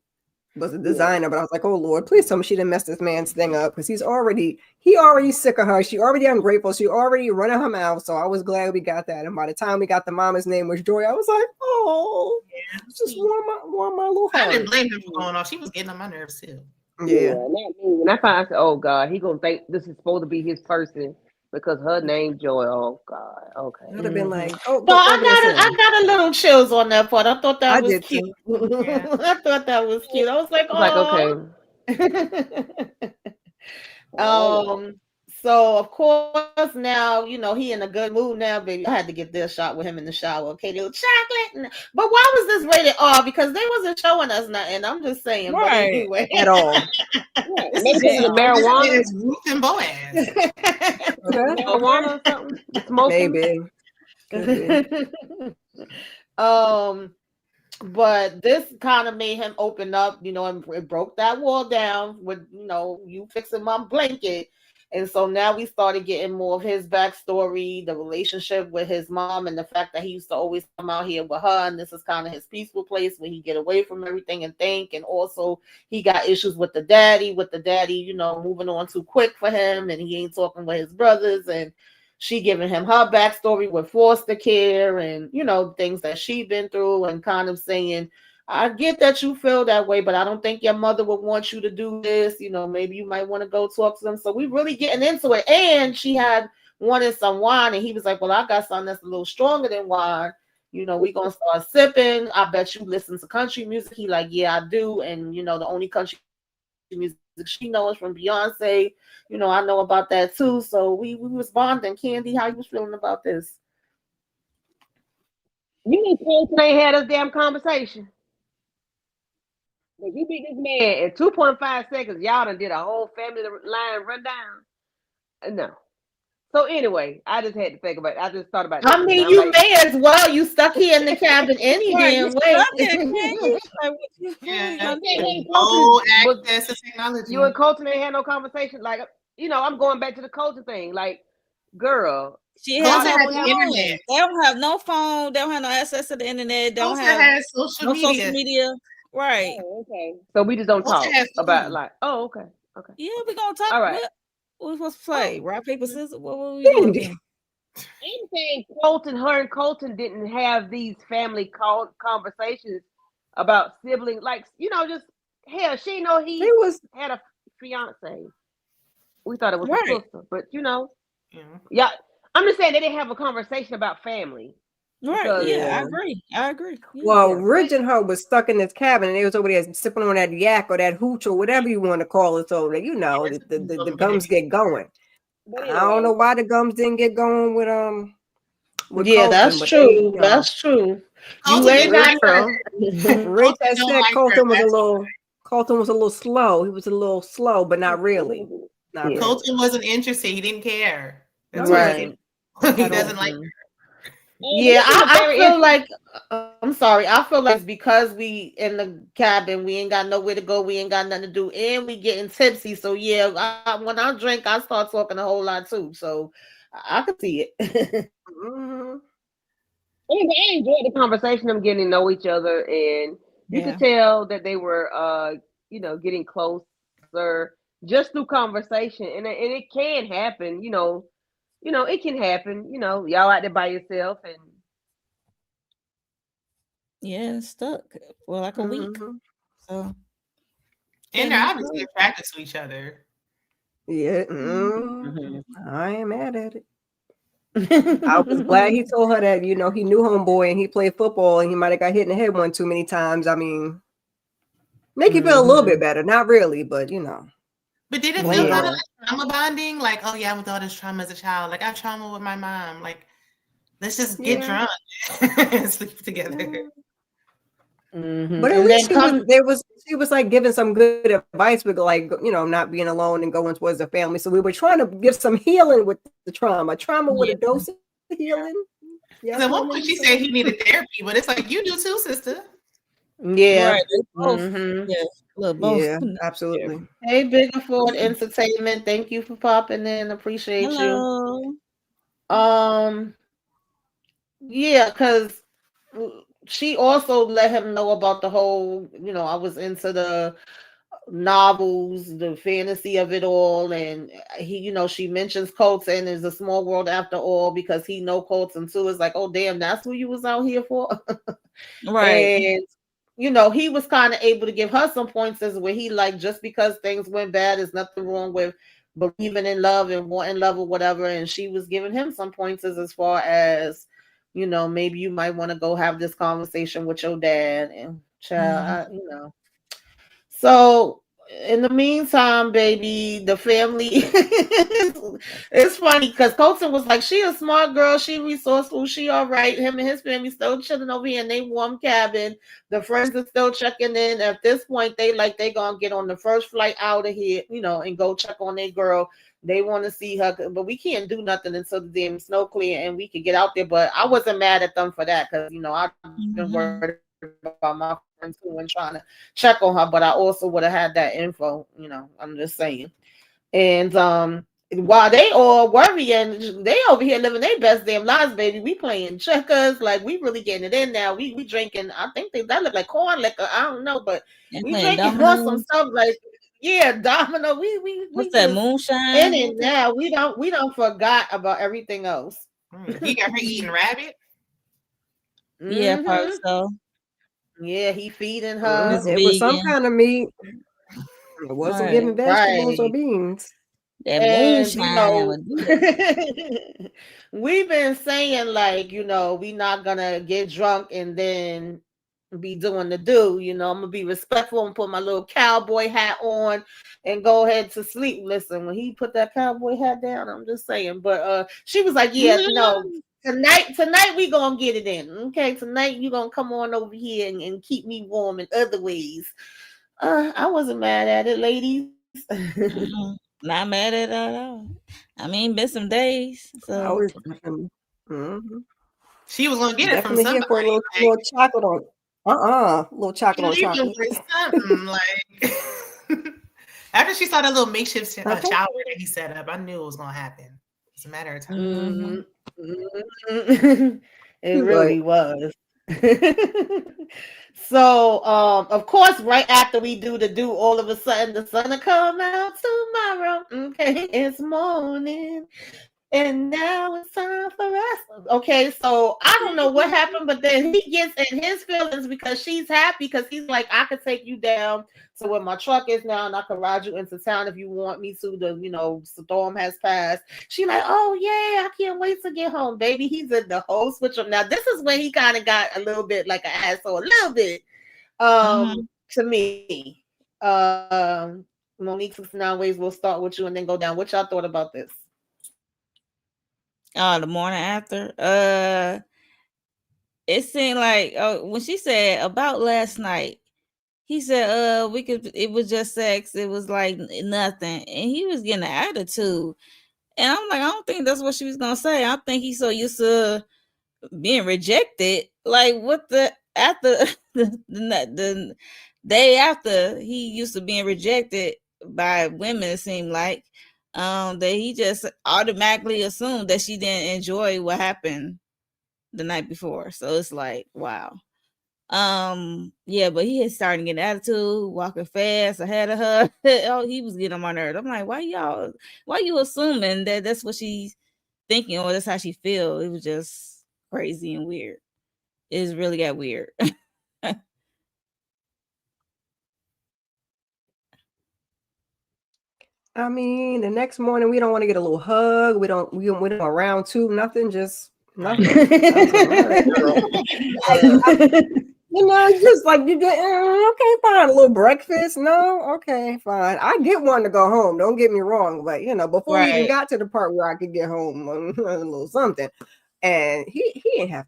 was a designer, but I was like, oh Lord, please tell me she didn't mess this man's thing up because he already sick of her. She already ungrateful. She already running her mouth. So I was glad we got that. And by the time we got the mama's name was Joy, I was like, oh, just See, warm my little I didn't heart. blame him for going off. She was getting on my nerves too. Yeah. Yeah, not me. When I found, I said, "Oh God, he gonna think this is supposed to be his person because her name Joy." Oh God, I'd okay. have been Mm-hmm. like, So go over there, I Sam. got a little chills on that part. I thought I that was did cute. too. Yeah. I thought that was cute. I was like, I was like, okay, oh. Um, so of course now, he in a good mood now, baby. I had to get this shot with him in the shower. Okay, little chocolate. But why was this rated R? Because they wasn't showing us nothing. I'm just saying. But Right. anyway. At all. right. This Maybe is because of Yeah. the this marijuana, is Ruth and Boaz. Okay. Okay. marijuana or something, the smoking. Maybe. Could be. um but this kind of made him open up, and it broke that wall down with, you fixing my blanket. And so now we started getting more of his backstory, the relationship with his mom, and the fact that he used to always come out here with her. And this is kind of his peaceful place where he get away from everything and think. And also he got issues with the daddy, moving on too quick for him. And he ain't talking with his brothers. And she giving him her backstory with foster care and things that she been through, and kind of saying, I get that you feel that way, but I don't think your mother would want you to do this. Maybe you might want to go talk to them. So we really getting into it. And she had wanted some wine, and he was like, well, I got something that's a little stronger than wine. We gonna start sipping. I bet you listen to country music. He like, yeah, I do. And the only country music she knows from Beyonce. I know about that too. So we was bonding. Candy, how you was feeling about this? You and Colton ain't had this damn conversation. If you beat this man in 2.5 seconds, y'all done did a whole family line rundown. No. So anyway, I just had to think about it. I just thought about that I just now. mean, I'm you like, may as well. You stuck here in the cabin any Right. You damn stuck way. here, can you? Like, what you Yeah. gonna do? No but access to you technology. and Colton ain't had no conversation. Like, I'm going back to the Colton thing. Like, girl, She has y'all Colton no never had would the have. phone. internet. They don't have no phone. They don't have no access to the internet. They don't Colton have had social no social media. media. Right. Oh, okay. So we just don't Colton talk had about food. like. Oh, okay, okay, Yeah, okay. we're gonna talk. All right. Well, we supposed to play? Rock, paper, scissors? What were we doing Candy. here? I'm saying her and Colton didn't have these family conversations about siblings. Like, just hell, she know They he was had a fiance. We thought it was a Right. sister, but Yeah. yeah. I'm just saying they didn't have a conversation about family Right. because Yeah, yeah. I agree. Yeah. Well, yeah, Rich and her was stuck in this cabin, and they was over there sipping on that yak or that hooch or whatever you want to call it. So that the gums get going. but I don't know anyway, why the gums didn't get going with Yeah, Colton, that's but they, true. That's true. You Colton ain't did Rich, not got like nothing. Rich Colton had don't said like her. Colton was a little slow. He was a little slow, but not really. Not Yeah. really. Colton wasn't interested. He didn't care. No, That's he what he wasn't Right. said. He at all. doesn't like Mhm. oh, but Yeah, this is a I very feel interesting. like I'm sorry. I feel like it's because we in the cabin, we ain't got nowhere to go, we ain't got nothing to do, and we getting tipsy. So yeah, when I drink, I start talking a whole lot too. So I can see it. Mm-hmm. I enjoyed the conversation, them getting to know each other, and you could Yeah. tell that they were, getting closer just through conversation, and it can happen, it can happen, y'all out there by yourself, and Yeah, it's stuck for like a week. Mm-hmm. So and can they're be obviously fun. attracted to each other. Yeah. Mhm. Mhm. I ain't mad at it. I was glad he told her that, he knew homeboy and he played football and he might have got hit in the head one too many times. I mean, make you feel a little bit Mhm. better. Not really, but But did it blame feel it kind of on. Yeah. like trauma bonding? Like, oh yeah, I went through all this trauma as a child. Like I have trauma with my mom. Like, let's just get Yeah. drunk and sleep Yeah. together. But Mhm. at And least then come. she was like giving some good advice with like, not being alone and going towards the family. So we were trying to give some healing with the trauma. Trauma with a Yeah. dose of healing. Because Yes, at no, one point maybe she said so. he needed therapy, but it's like you do too, sister. Yeah. Right. They both. Mhm. Yeah. Look, both. Yeah, absolutely. Hey, Bigger Ford Entertainment. Thank you for popping in. Appreciate you. Hello. Um. Yeah, because she also let him know about the whole. I was into the novels, the fantasy of it all, and she mentions Colton is a small world after all because he know Colton too. It's like, oh damn, that's who you was out here for. Right. And he was kind of able to give her some pointers where he like, just because things went bad, there's nothing wrong with believing in love and wanting love or whatever. And she was giving him some pointers as far as, maybe you might want to go have this conversation with your dad and Mhm. child, so in the meantime, baby, the family it's funny because Colton was like, she a smart girl, she resourceful, she all right. Him and his family still chilling over here in they warm cabin. The friends are still checking in. At this point, they gonna get on the first flight out of here, and go check on their girl. They want to see her, but we can't do nothing until the damn snow clear and we can get out there. But I wasn't mad at them for that because I've been Mhm. worried about my friends too and trying to check on her, but I also would have had that info, I'm just saying. And while they all worrying, they over here living their best damn lives, baby. We playing checkers, like we really getting it in now. We drinking, I think that look like corn liquor. I don't know, but And we playing drinking on some dominoes. stuff like domino. We What's that? just in Moonshine? it What the? now. We don't forgot about everything else. He got her eating rabbit. Yeah, probably Hmm. so. Yeah, he feeding It's her. It was some vegan. kind of meat. It wasn't Right. giving vegetables or Right. beans. That And moonshine would do it. we've been saying like, we not gonna get drunk and then be doing the do. I'm gonna be respectful and put my little cowboy hat on and go ahead to sleep. Listen, when he put that cowboy hat down, I'm just saying. But she was like, yeah, no. Tonight we gonna get it in. Okay, tonight you gonna come on over here and keep me warm in other ways. I wasn't mad at it, ladies. Mm-mm. Not mad at it at all. I mean, been some days. I So was mhm. She was gonna get it from Definitely here somebody. for a little Like chocolate on. Little chocolate you on leave them chocolate. with something. Like after she saw that little makeshift Okay. shower that he set up, I knew it was gonna happen. It's a matter of time. mhm. Mhm. Mhm. It Right. really was. So, of course, right after we do, all of a sudden the sun will come out tomorrow. Okay, it's morning. And now it's time for us. Okay, so I don't know what happened, but then he gets in his feelings because she's happy because he's like, I could take you down to where my truck is now and I can ride you into town if you want me to. The storm has passed. She like, oh yeah, I can't wait to get home, baby. He's in the whole switch up. Now this is when he kind of got a little bit like an asshole, a little bit. To me. Monique 69 Ways, we'll start with you and then go down. What y'all thought about this? The morning after. It seemed like when she said about last night, he said, it was just sex. It was like nothing. And he was getting an attitude. And I'm like, I don't think that's what she was gonna say. I think he's so used to being rejected. Like what after the day after he used to being rejected by women, it seemed like that he just automatically assumed that she didn't enjoy what happened the night before. So it's like, wow. Yeah, but he had started getting attitude, walking fast ahead of her. Oh, he was getting on my nerves. I'm like, why you assuming that that's what she's thinking or that's how she feels? It was just crazy and weird. It really got weird. I mean, the next morning we don't want to get a little hug. We don't round two, nothing, just nothing. Just like you get okay, fine. A little breakfast. No, okay, fine. I get one to go home. Don't get me wrong, but before we even got to the part where I could get home, a little something, and he didn't have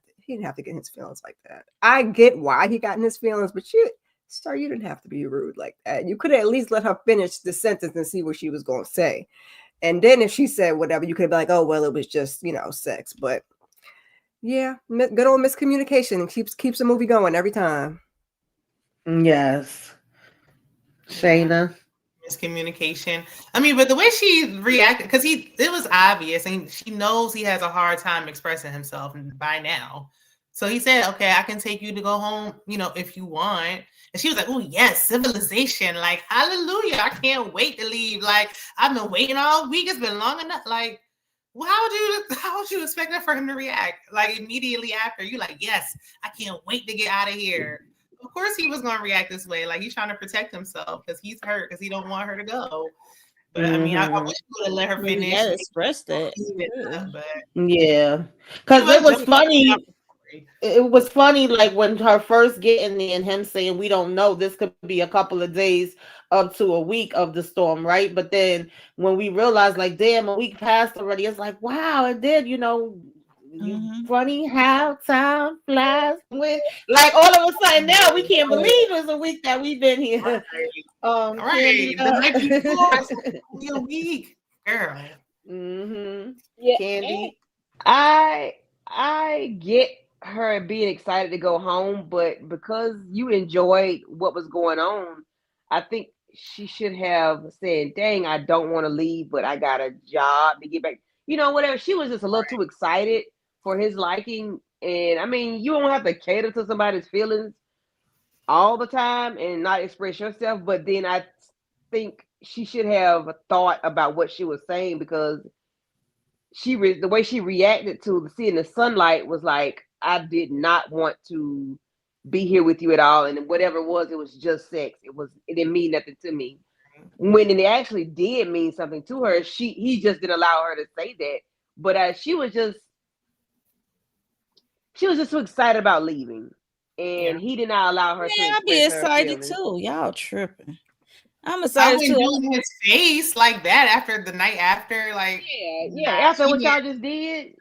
to get his feelings like that. I get why he got in his feelings, but Sir, you didn't have to be rude like that. You could at least let her finish the sentence and see what she was going to say. And then if she said whatever, you could be like, oh, well, it was just, sex. But yeah, good old miscommunication keeps the movie going every time. Yes. Shayna. Miscommunication. I mean, but the way she reacted, because it was obvious, and she knows he has a hard time expressing himself by now. So he said, okay, I can take you to go home, if you want. And she was like, oh, yes, civilization. Like, hallelujah. I can't wait to leave. Like, I've been waiting all week. It's been long enough. Like, well, how would you expect that for him to react? Like, immediately after, you like, yes, I can't wait to get out of here. Of course he was going to react this way. Like, he's trying to protect himself because he's hurt because he don't want her to go. But I mean, I wish you would have let her finish. Yeah, express that. Yeah, because it was funny. It was funny, like when her first getting there and him saying, we don't know, this could be a couple of days up to a week of the storm, right? But then when we realized, like, damn, a week passed already, it's like, wow, it did, funny how time flies. Like all of a sudden now we can't believe it's a week that we've been here. Right. The night before, a week, girl. Yeah, Candy. I get her being excited to go home, but because you enjoyed what was going on, I think she should have said, dang, I don't want to leave, but I got a job to get back. Whatever. She was just a little too excited for his liking. And I mean, you don't have to cater to somebody's feelings all the time and not express yourself. But then I think she should have thought about what she was saying, because the way she reacted to seeing the sunlight was like, I did not want to be here with you at all, and whatever it was just sex. It didn't mean nothing to me. When it actually did mean something to her, he just didn't allow her to say that. But she was just so excited about leaving, and he did not allow her to. I'd be excited too. Y'all tripping. I'm excited too. Doing his face like that after the night after, like after what y'all just did,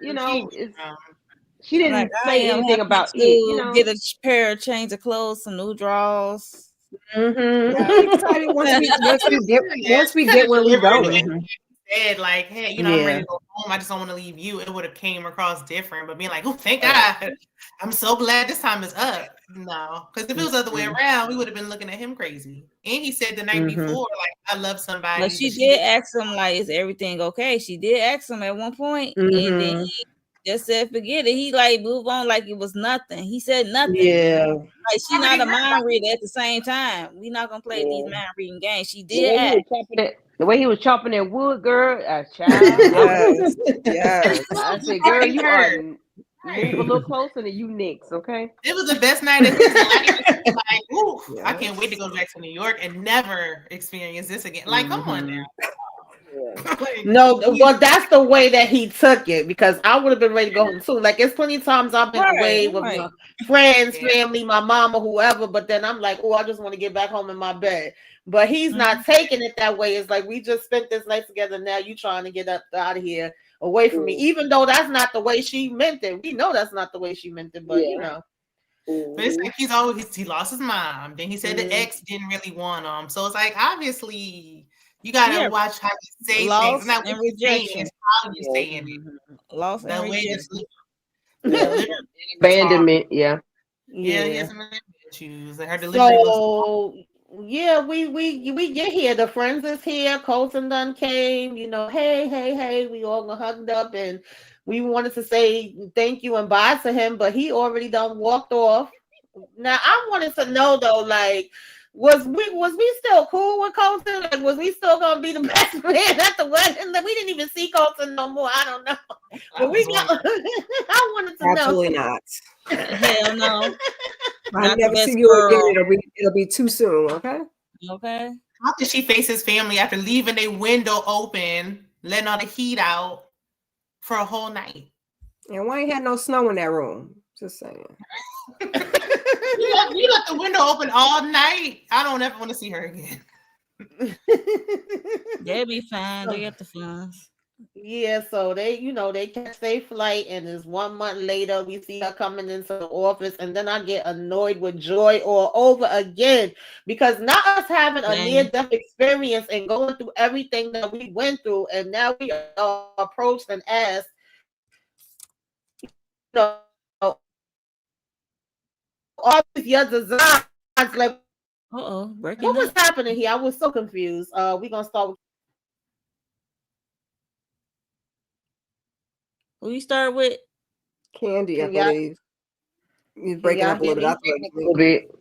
she didn't say anything about it. Get a pair of change of clothes, some new drawers. I'm excited once we get where we're going. Said like, hey, I'm ready to go home. I just don't want to leave you. It would have came across different, but being like, oh, thank God. I'm so glad this time is up. No, because if it was the other way around, we would have been looking at him crazy. And he said the night before, like, I love somebody. But she did ask him, like, is everything okay? She did ask him at one point, and then just said forget it. He like move on like it was nothing. He said nothing. Yeah. Like she not a mind reader at the same time. We not gonna play these mind reading games. She The did way he was act. chopping that, the way he was chopping that wood, girl, child. Yes, yes. I said, girl, Party you are her. move a little closer and you next, okay? It was the best night of his life. Like, ooh, I Yes. can't wait to go back to New York and never experience this again. Like, come on now. Like, No, well, that's the way that he took it because I would have been ready to go home too. Like, it's plenty of times I've been away with my friends, Yeah. family, my mom, or whoever, but then I'm like, oh, I just want to get back home in my bed. But he's not taking it that way. It's like, we just spent this night together. Now you trying to get out of here away from me, even though that's not the way she meant it. We know that's not the way she meant it, but you know. But it's like he lost his mom. Then he said the ex didn't really want him. So it's like, obviously, you gotta watch how you say things. Not what you say, it's how you saying it. Lost The and way rejection. Abandonment, yeah. Yeah, he Yeah. has some issues. Like her delivery So yeah, we get here. The friends is here. Colton done came. You know, hey. We all hugged up, and we wanted to say thank you and bye to him, but he already done walked off. Now I wanted to know though, like, was we still cool with Colton? Like, was we still gonna be the best man at the wedding? We didn't even see Colton no more. I don't know, but we got. I wanted to Absolutely know. not. Hell no. I Not the never best see you girl. again. It'll be too soon. Okay. Okay. How did she face his family after leaving a window open, letting all the heat out for a whole night? And why ain't had no snow in that room? Just saying. You left the window open all night. I don't ever want to see her again. They'll be fine. They got the funds. Yeah, so they catch their flight, and it's 1 month later we see her coming into the office, and then I get annoyed with Joy all over again because not us having a near-death experience and going through everything that we went through, and now we are approached and asked, all these your designs, like, breaking what was up. happening here? I was so confused. We're gonna start with. Who you start with? Candy, I believe. He's breaking up a little bit. A little bit.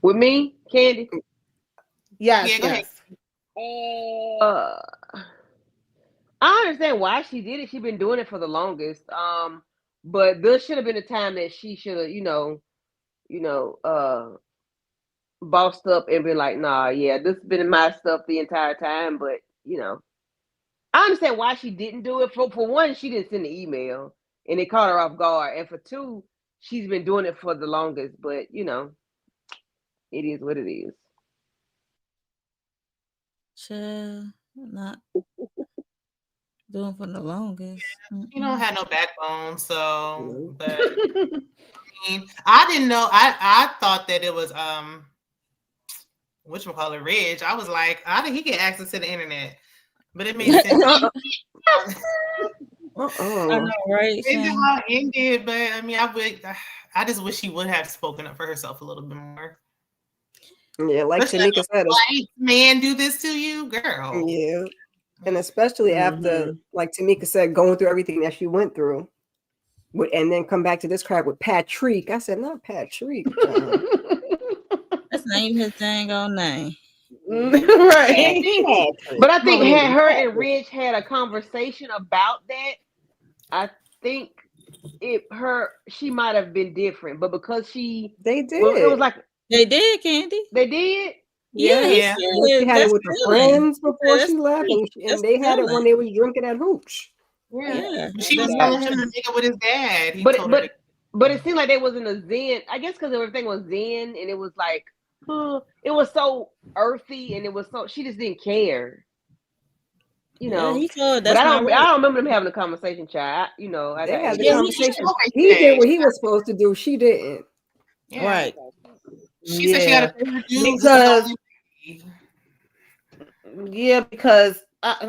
With me, Candy? Yes, go ahead. I understand why she did it. She's been doing it for the longest. But there should have been a time that she should have, bossed up and been like, nah, yeah, this has been my stuff the entire time. But, I understand why she didn't do it. For one, she didn't send the email and it caught her off guard. And for two, she's been doing it for the longest. But, it is what it is. Chill. Not doing for the longest. You don't have no backbone, so but I mean, I didn't know. I thought that it was whatchamacallit, Ridge. I was like, how did he get access to the internet? But it made sense. I know, right? It ended, but I mean, I just wish she would have spoken up for herself a little bit more. Yeah, like Tanika said, white man do this to you, girl. Yeah, and especially after, like Tamika said, going through everything that she went through, and then come back to this crap with Patrick. I said, not Patrick. That's not even his dang old name. Right. But I think had her and Ridge had a conversation about that, I think she might have been different. But because they did, it was like they did, Candy. They did. Yeah. She had it with the friends before she left, and they had it when they was drinking at Hooch. Yeah. She was telling him to make it with his dad. But it seemed like they was in a zen. I guess because everything was zen, and it was like, it was so earthy, and it was so she just didn't care. Yeah, he told but I don't remember them having a conversation, child. They had the conversation. He did what he was supposed to do. She didn't. Yeah. Right. She said she had because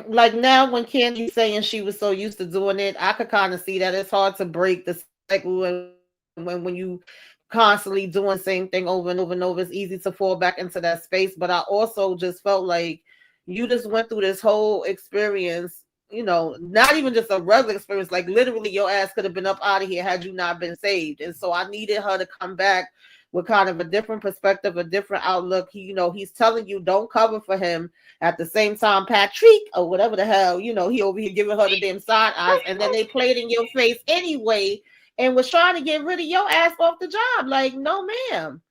like now when Candy's saying she was so used to doing it, I could kind of see that it's hard to break the cycle when you constantly doing the same thing over and over and over. It's easy to fall back into that space. But I also just felt like you just went through this whole experience, not even just a regular experience, like literally your ass could have been up out of here had you not been saved. And so I needed her to come back with kind of a different perspective, a different outlook. He's telling you don't cover for him. At the same time, Patrick or whatever the hell, he over here giving her the damn side eyes, and then they played in your face anyway and was trying to get rid of your ass off the job. Like, no, ma'am.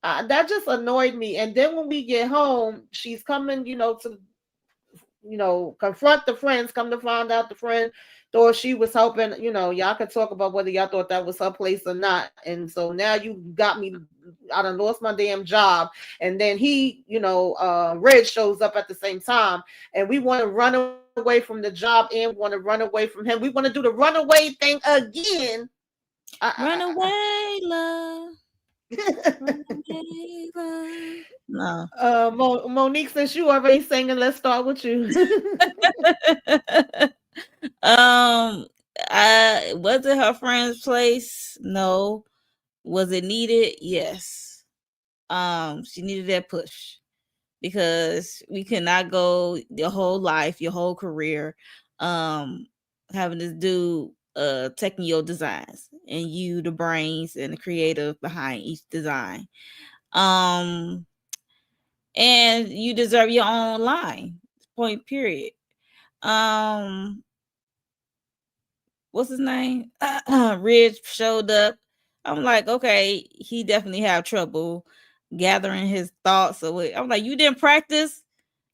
That just annoyed me. And then when we get home, she's coming, to confront the friends. Come to find out, the friend thought she was helping. Y'all could talk about whether y'all thought that was her place or not. And so now you got me. I done lost my damn job. And then Red shows up at the same time, and we want to run away from the job and want to run away from him. We want to do the runaway thing again. Run away, love. Run away, love. No. Monique, since you already singing, let's start with you. Was it her friend's place? No. Was it needed? Yes. She needed that push because we could not go your whole life, your whole career, having this dude taking your designs and you the brains and the creative behind each design. And you deserve your own line. Point period. What's his name? Ridge showed up. I'm like, okay, he definitely have trouble gathering his thoughts away. I'm like, you didn't practice.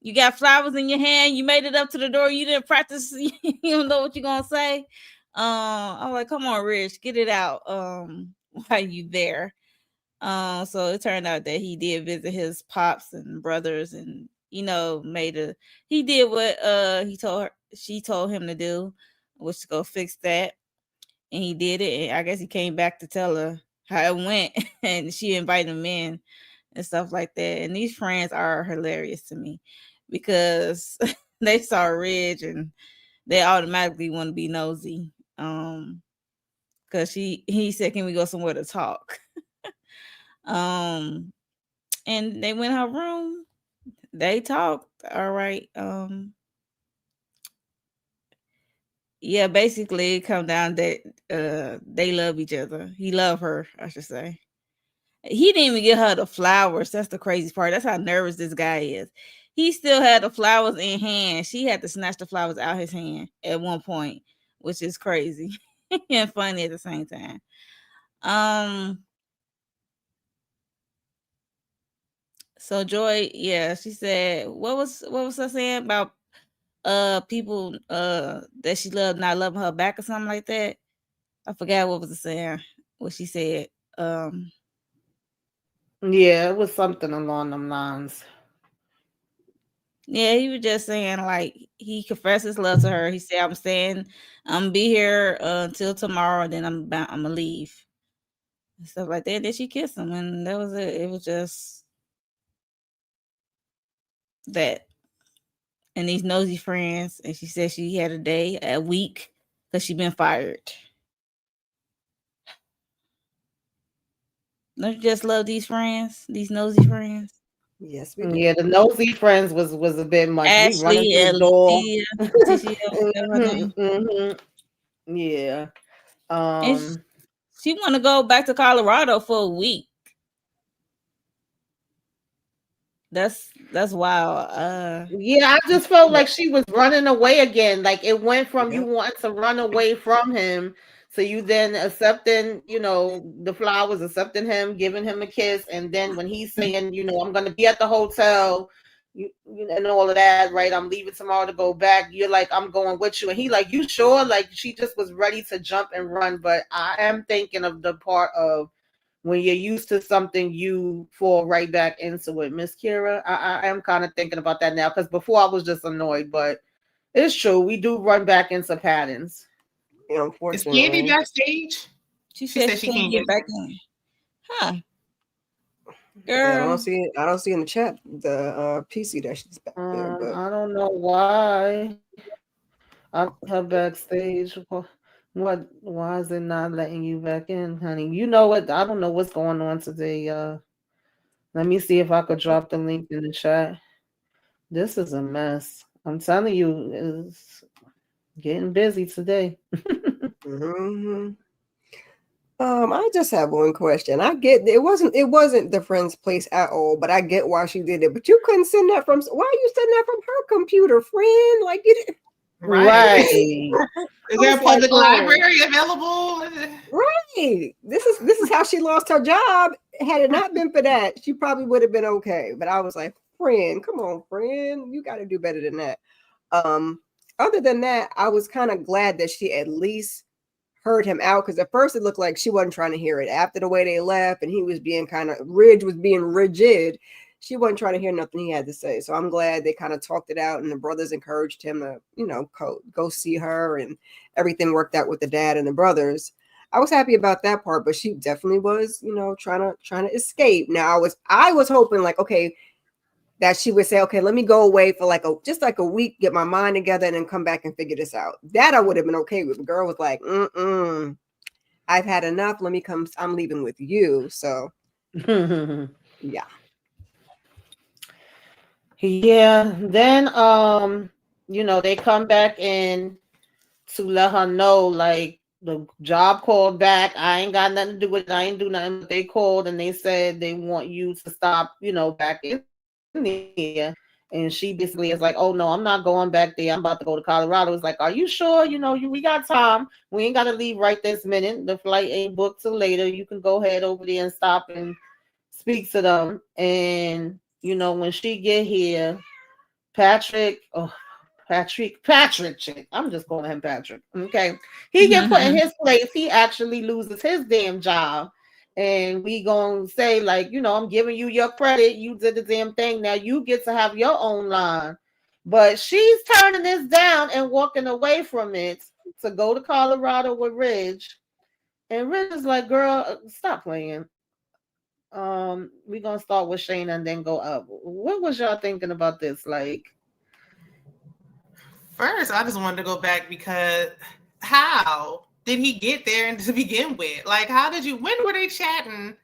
You got flowers in your hand. You made it up to the door. You didn't practice. You don't know what you're gonna say. I'm like, come on, Rich, get it out. While you there. So it turned out that he did visit his pops and brothers, and he did what she told him to do, was to go fix that, and he did it. And I guess he came back to tell her how it went, and she invited him in and stuff like that. And these friends are hilarious to me because they saw Ridge and they automatically want to be nosy. Because he said, "Can we go somewhere to talk?" And they went in her room. They talked. All right. Yeah, basically it come down that they love each other. He loved her, I should say. He didn't even get her the flowers. That's the crazy part. That's how nervous this guy is. He still had the flowers in hand. She had to snatch the flowers out his hand at one point, which is crazy and funny at the same time. So Joy, yeah, she said, what was her saying about people that she loved not loving her back or something like that? I forgot what was it saying. What she said. Yeah, it was something along them lines. Yeah, he was just saying, like, he confessed his love to her. He said, I'm gonna be here until tomorrow, then I'm gonna leave. And stuff like that. Then she kissed him, and that was it. It was just that. And these nosy friends, and she said she had a week because she been fired. Don't you just love these friends, these nosy friends? Yes, we do. Yeah, the nosy friends was a bit much. We running Ashley through and the door. Leticia, whatever her name. Yeah. And she want to go back to Colorado for a week. That's wild. Yeah, I just felt like she was running away again. Like it went from you wanting to run away from him, so you then accepting, the flowers, accepting him, giving him a kiss, and then when he's saying, I'm gonna be at the hotel, and all of that, right? I'm leaving tomorrow to go back. You're like, I'm going with you, and he like, you sure? Like she just was ready to jump and run. But I am thinking of the part of when you're used to something, you fall right back into it. Miss Kira, I am kind of thinking about that now because before I was just annoyed, but it's true. We do run back into patterns. Yeah, Is unfortunately. Candy backstage? She said she can't get back in. Huh. Girl. Yeah, I don't see in the chat the PC that she's back there. But I don't know why. Her backstage. What? Why is it not letting you back in, honey? You know what? I don't know what's going on today. Let me see if I could drop the link in the chat. This is a mess. I'm telling you. Getting busy today. Mhm. I just have one question. I get it wasn't the friend's place at all, but I get why she did it. But you couldn't send that from why are you sending that from her computer, friend? Like you did Right. Right. Is I there was a like, public oh, library available? right. This is how she lost her job. Had it not been for that, she probably would have been okay. But I was like, friend, come on, friend, you got to do better than that. Um, Other than that, I was kind of glad that she at least heard him out because at first it looked like she wasn't trying to hear it. After the way they left and he was being kind of Ridge was being rigid, she wasn't trying to hear nothing he had to say. So I'm glad they kind of talked it out and the brothers encouraged him to, go see her and everything worked out with the dad and the brothers. I was happy about that part, but she definitely was, trying to escape. Now I was hoping like, okay, that she would say, okay, let me go away for just like a week, get my mind together, and then come back and figure this out. That I would have been okay with. The girl was like, I've had enough. Let me come. I'm leaving with you. So yeah. Yeah. Then they come back in to let her know like the job called back. I ain't got nothing to do with it. I ain't do nothing. But they called and they said they want you to stop, back in there. And she basically is like, oh no, I'm not going back there. I'm about to go to Colorado. It's like, are you sure? We got time. We ain't gotta leave right this minute. The flight ain't booked till later. You can go ahead over there and stop and speak to them. And when she get here, Patrick, oh, Patrick chick. I'm just calling him Patrick. Okay. He get put in his place. He actually loses his damn job. And we gonna say, like, I'm giving you your credit. You did the damn thing. Now you get to have your own line. But she's turning this down and walking away from it to go to Colorado with Ridge. And Ridge is like, girl, stop playing. We're gonna start with Shayna and then go up. What was y'all thinking about this? Like, First, I just wanted to go back because how did he get there and to begin with? Like, when were they chatting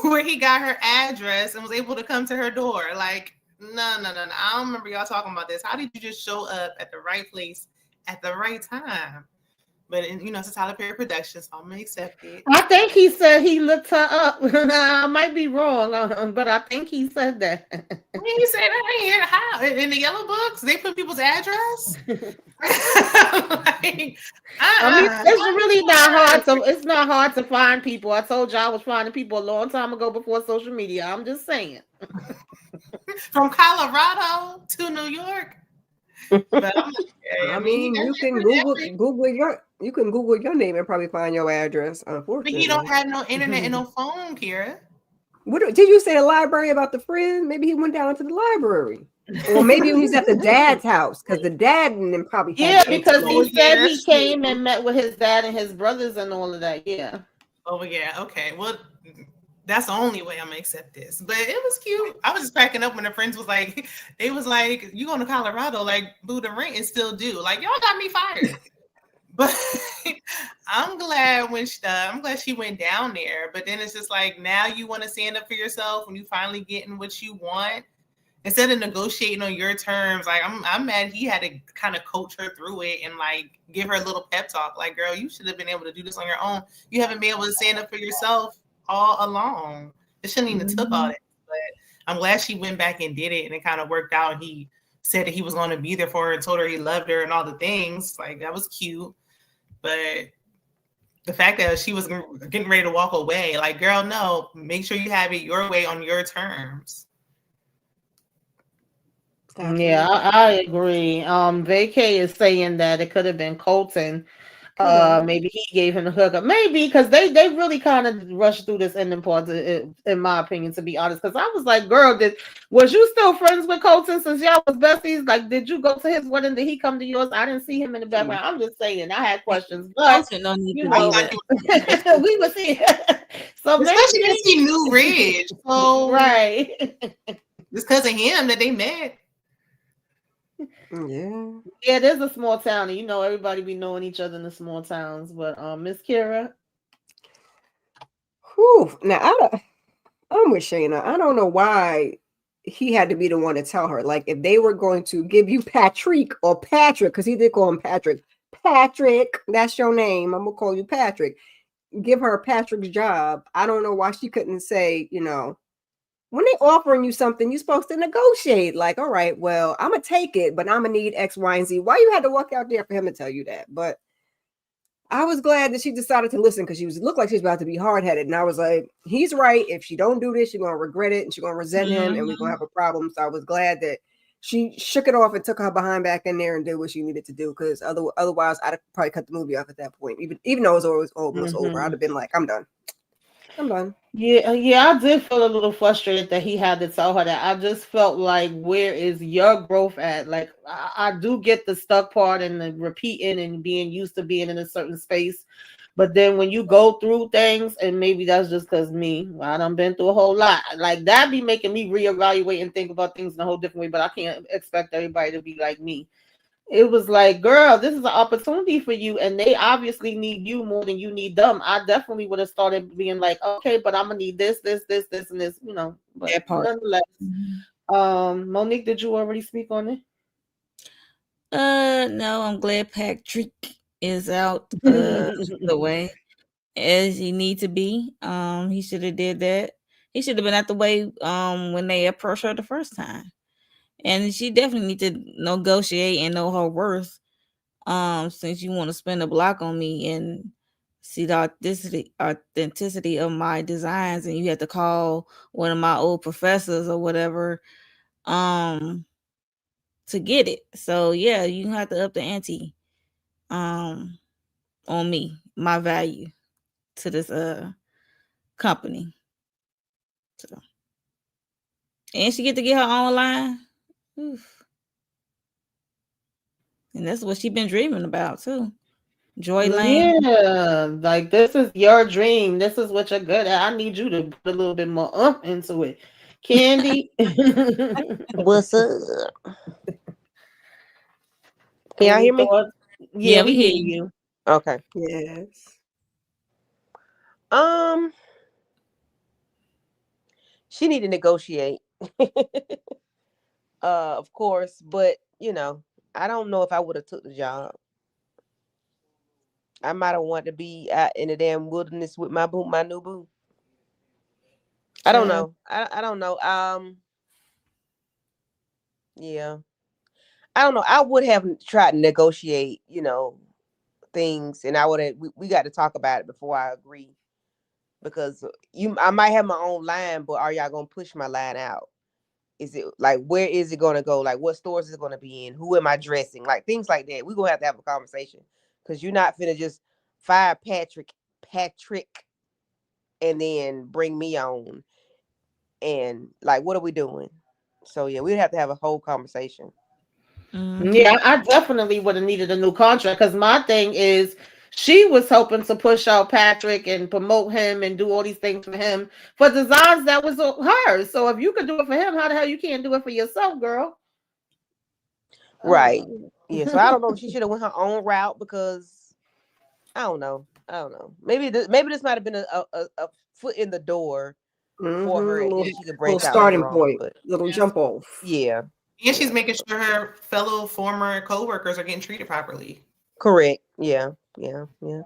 where he got her address and was able to come to her door? Like, no. I don't remember y'all talking about this. How did you just show up at the right place at the right time? But it's a Tyler Perry production, so I'm gonna accept it. I think he said he looked her up. I might be wrong, but I think he said that. He said that here. How in the yellow books they put people's address? I mean, it's really not hard to. It's not hard to find people. I told you I was finding people a long time ago before social media. I'm just saying. From Colorado to New York. But I mean, you can Google your name and probably find your address. Unfortunately, but he don't have no internet and no phone, Kira. What did you say? The library about the friend? Maybe he went down to the library, or maybe he's at the dad's house because the dad and then probably because he said he came and met with his dad and his brothers and all of that. Yeah. Oh yeah. Okay. Well, that's the only way I'm gonna accept this. But it was cute. I was just cracking up when the friends was like, they was like, you going to Colorado, like Boo the Ring, and still do. Like, y'all got me fired. But I'm glad she went down there. But then it's just like, now you want to stand up for yourself when you finally getting what you want. Instead of negotiating on your terms, like I'm mad he had to kind of coach her through it and like give her a little pep talk. Like, girl, you should have been able to do this on your own. You haven't been able to stand up for yourself all along. It shouldn't even took all that. But I'm glad she went back and did it and it kind of worked out. And he said that he was going to be there for her and told her he loved her and all the things. Like, that was cute. But the fact that she was getting ready to walk away, like, girl, no, make sure you have it your way on your terms. Yeah, I agree. Vacay is saying that it could have been Colton. Maybe he gave him the hookup. Maybe because they really kind of rushed through this ending part, in my opinion, to be honest. Because I was like, girl, was you still friends with Colton since y'all was besties? Like, did you go to his wedding? Did he come to yours? I didn't see him in the background. I'm just saying, I had questions, but we were seeing. So especially because he knew Ridge, so right. It's because of him that they met. Yeah, there's a small town, and everybody be knowing each other in the small towns. But Miss Kira, now I'm with Shayna. I don't know why he had to be the one to tell her. Like, if they were going to give you Patrick or Patrick, because he did call him Patrick, Patrick, that's your name. I'm gonna call you Patrick. Give her Patrick's job. I don't know why she couldn't say, when they offering you something, you're supposed to negotiate. Like, all right, well, I'm gonna take it, but I'm gonna need X, Y, and Z. Why you had to walk out there for him to tell you that? But I was glad that she decided to listen because looked like she was about to be hard headed, and I was like, he's right. If she don't do this, she's gonna regret it, and she's gonna resent him, and we're gonna have a problem. So I was glad that she shook it off and took her behind back in there and did what she needed to do. Because otherwise, I'd have probably cut the movie off at that point. Even though it was almost over, I'd have been like, I'm done. I'm done. Yeah, I did feel a little frustrated that he had to tell her that. I just felt like, where is your growth at? Like, I do get the stuck part and the repeating and being used to being in a certain space. But then when you go through things, and maybe that's just because I done been through a whole lot. Like, that be making me reevaluate and think about things in a whole different way. But I can't expect everybody to be like me. It was like, girl, this is an opportunity for you, and they obviously need you more than you need them. I definitely would have started being like, okay, but I'm gonna need this, and this, But That part. nonetheless, Monique, did you already speak on it? No, I'm glad Patrick is out the way as he need to be. He should have did that. He should have been out the way when they approached her the first time. And she definitely need to negotiate and know her worth. Since you want to spend a block on me and see the authenticity of my designs, and you have to call one of my old professors or whatever to get it. So yeah, you have to up the ante on me, my value to this company. So, and she get to get her own line. Oof. And that's what she been dreaming about too. Joy Lane. Yeah, like, this is your dream. This is what you're good at. I need you to put a little bit more into it. Candy. What's up? Can y'all Any hear me? thoughts? Yeah, Yeah, we we hear hear you. you. Okay. Yes. She need to negotiate. Of course, but I don't know if I would have took the job. I might have wanted to be out in the damn wilderness with my new boo. I don't Yeah. know. I don't know. Yeah. I don't know. I would have tried to negotiate, things, and I would have. We got to talk about it before I agree, because I might have my own line, but are y'all gonna push my line out? Is it like, where is it gonna go? Like, what stores is it gonna be in? Who am I dressing? Like, things like that. We're gonna have a conversation, because you're not finna just fire Patrick, and then bring me on, and like, what are we doing? So yeah, we'd have to have a whole conversation. Yeah, Mm-hmm. I definitely would have needed a new contract, because my thing is, she was hoping to push out Patrick and promote him and do all these things for him for designs that was hers. So if you could do it for him, how the hell you can't do it for yourself, girl? Right. Yeah. So I don't know if she should have went her own route, because I don't know. I don't know. Maybe this might have been a foot in the door for her, and Little, then she could little branch out starting later on. point, But little Yes. jump off. yeah. And she's Yeah. making sure her fellow former co-workers are getting treated properly. Correct. Yeah. Yeah. Yeah.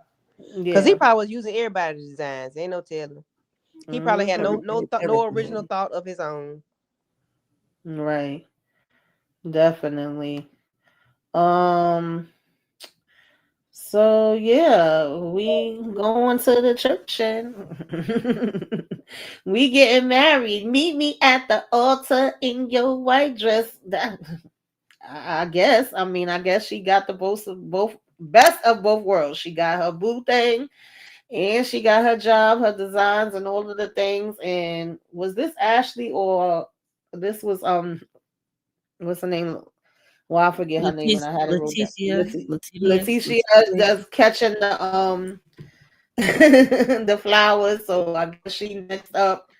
Because he Yeah. probably was using everybody's designs. Ain't no telling. He probably had no original Everything. thought of his own. Right. Definitely. Um. So yeah, we going to the church and we getting married. Meet me at the altar in your white dress. That, I guess. I mean, I guess she got the both best of both worlds. She got her boo thing, and she got her job, her designs, and all of the things. And was this Ashley, or this was what's her name? Well, I forget her name, and I had it wrote down. Leticia does catching the flowers. So I guess she next up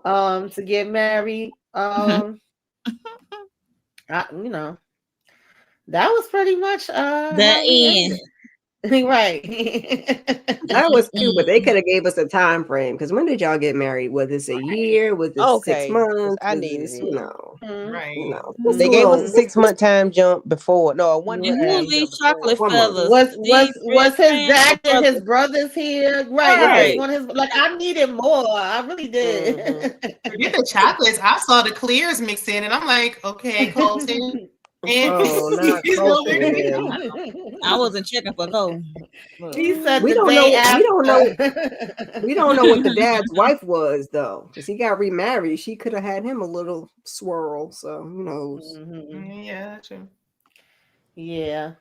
to get married. I, that was pretty much how The we end. ended. Right. That was cute, but they could have gave us a time frame. Because when did y'all get married? Was this a year? Was this 6 Okay, because months? I Was needed this, it. Right. just They a gave us a little. Mhm. 6 month time jump before. No, a And who's 1 month time Right. these jump before. chocolate 1 month. fellas? Was These was rich his fans or dad and his brothers? brothers here? Right. Was this Right. one of his like I needed more. I really Mm-hmm. did. Forget the chocolates. I saw the clears mixed in, and I'm like, okay, Colton. And Oh, not he's Colton over and here. them. I wasn't checking for Cole. But He said We the don't day know. We don't know. after. We don't know what the dad's wife was though, because he got remarried. She could have had him a little swirl. So who knows? Mhm. Yeah, true. Yeah.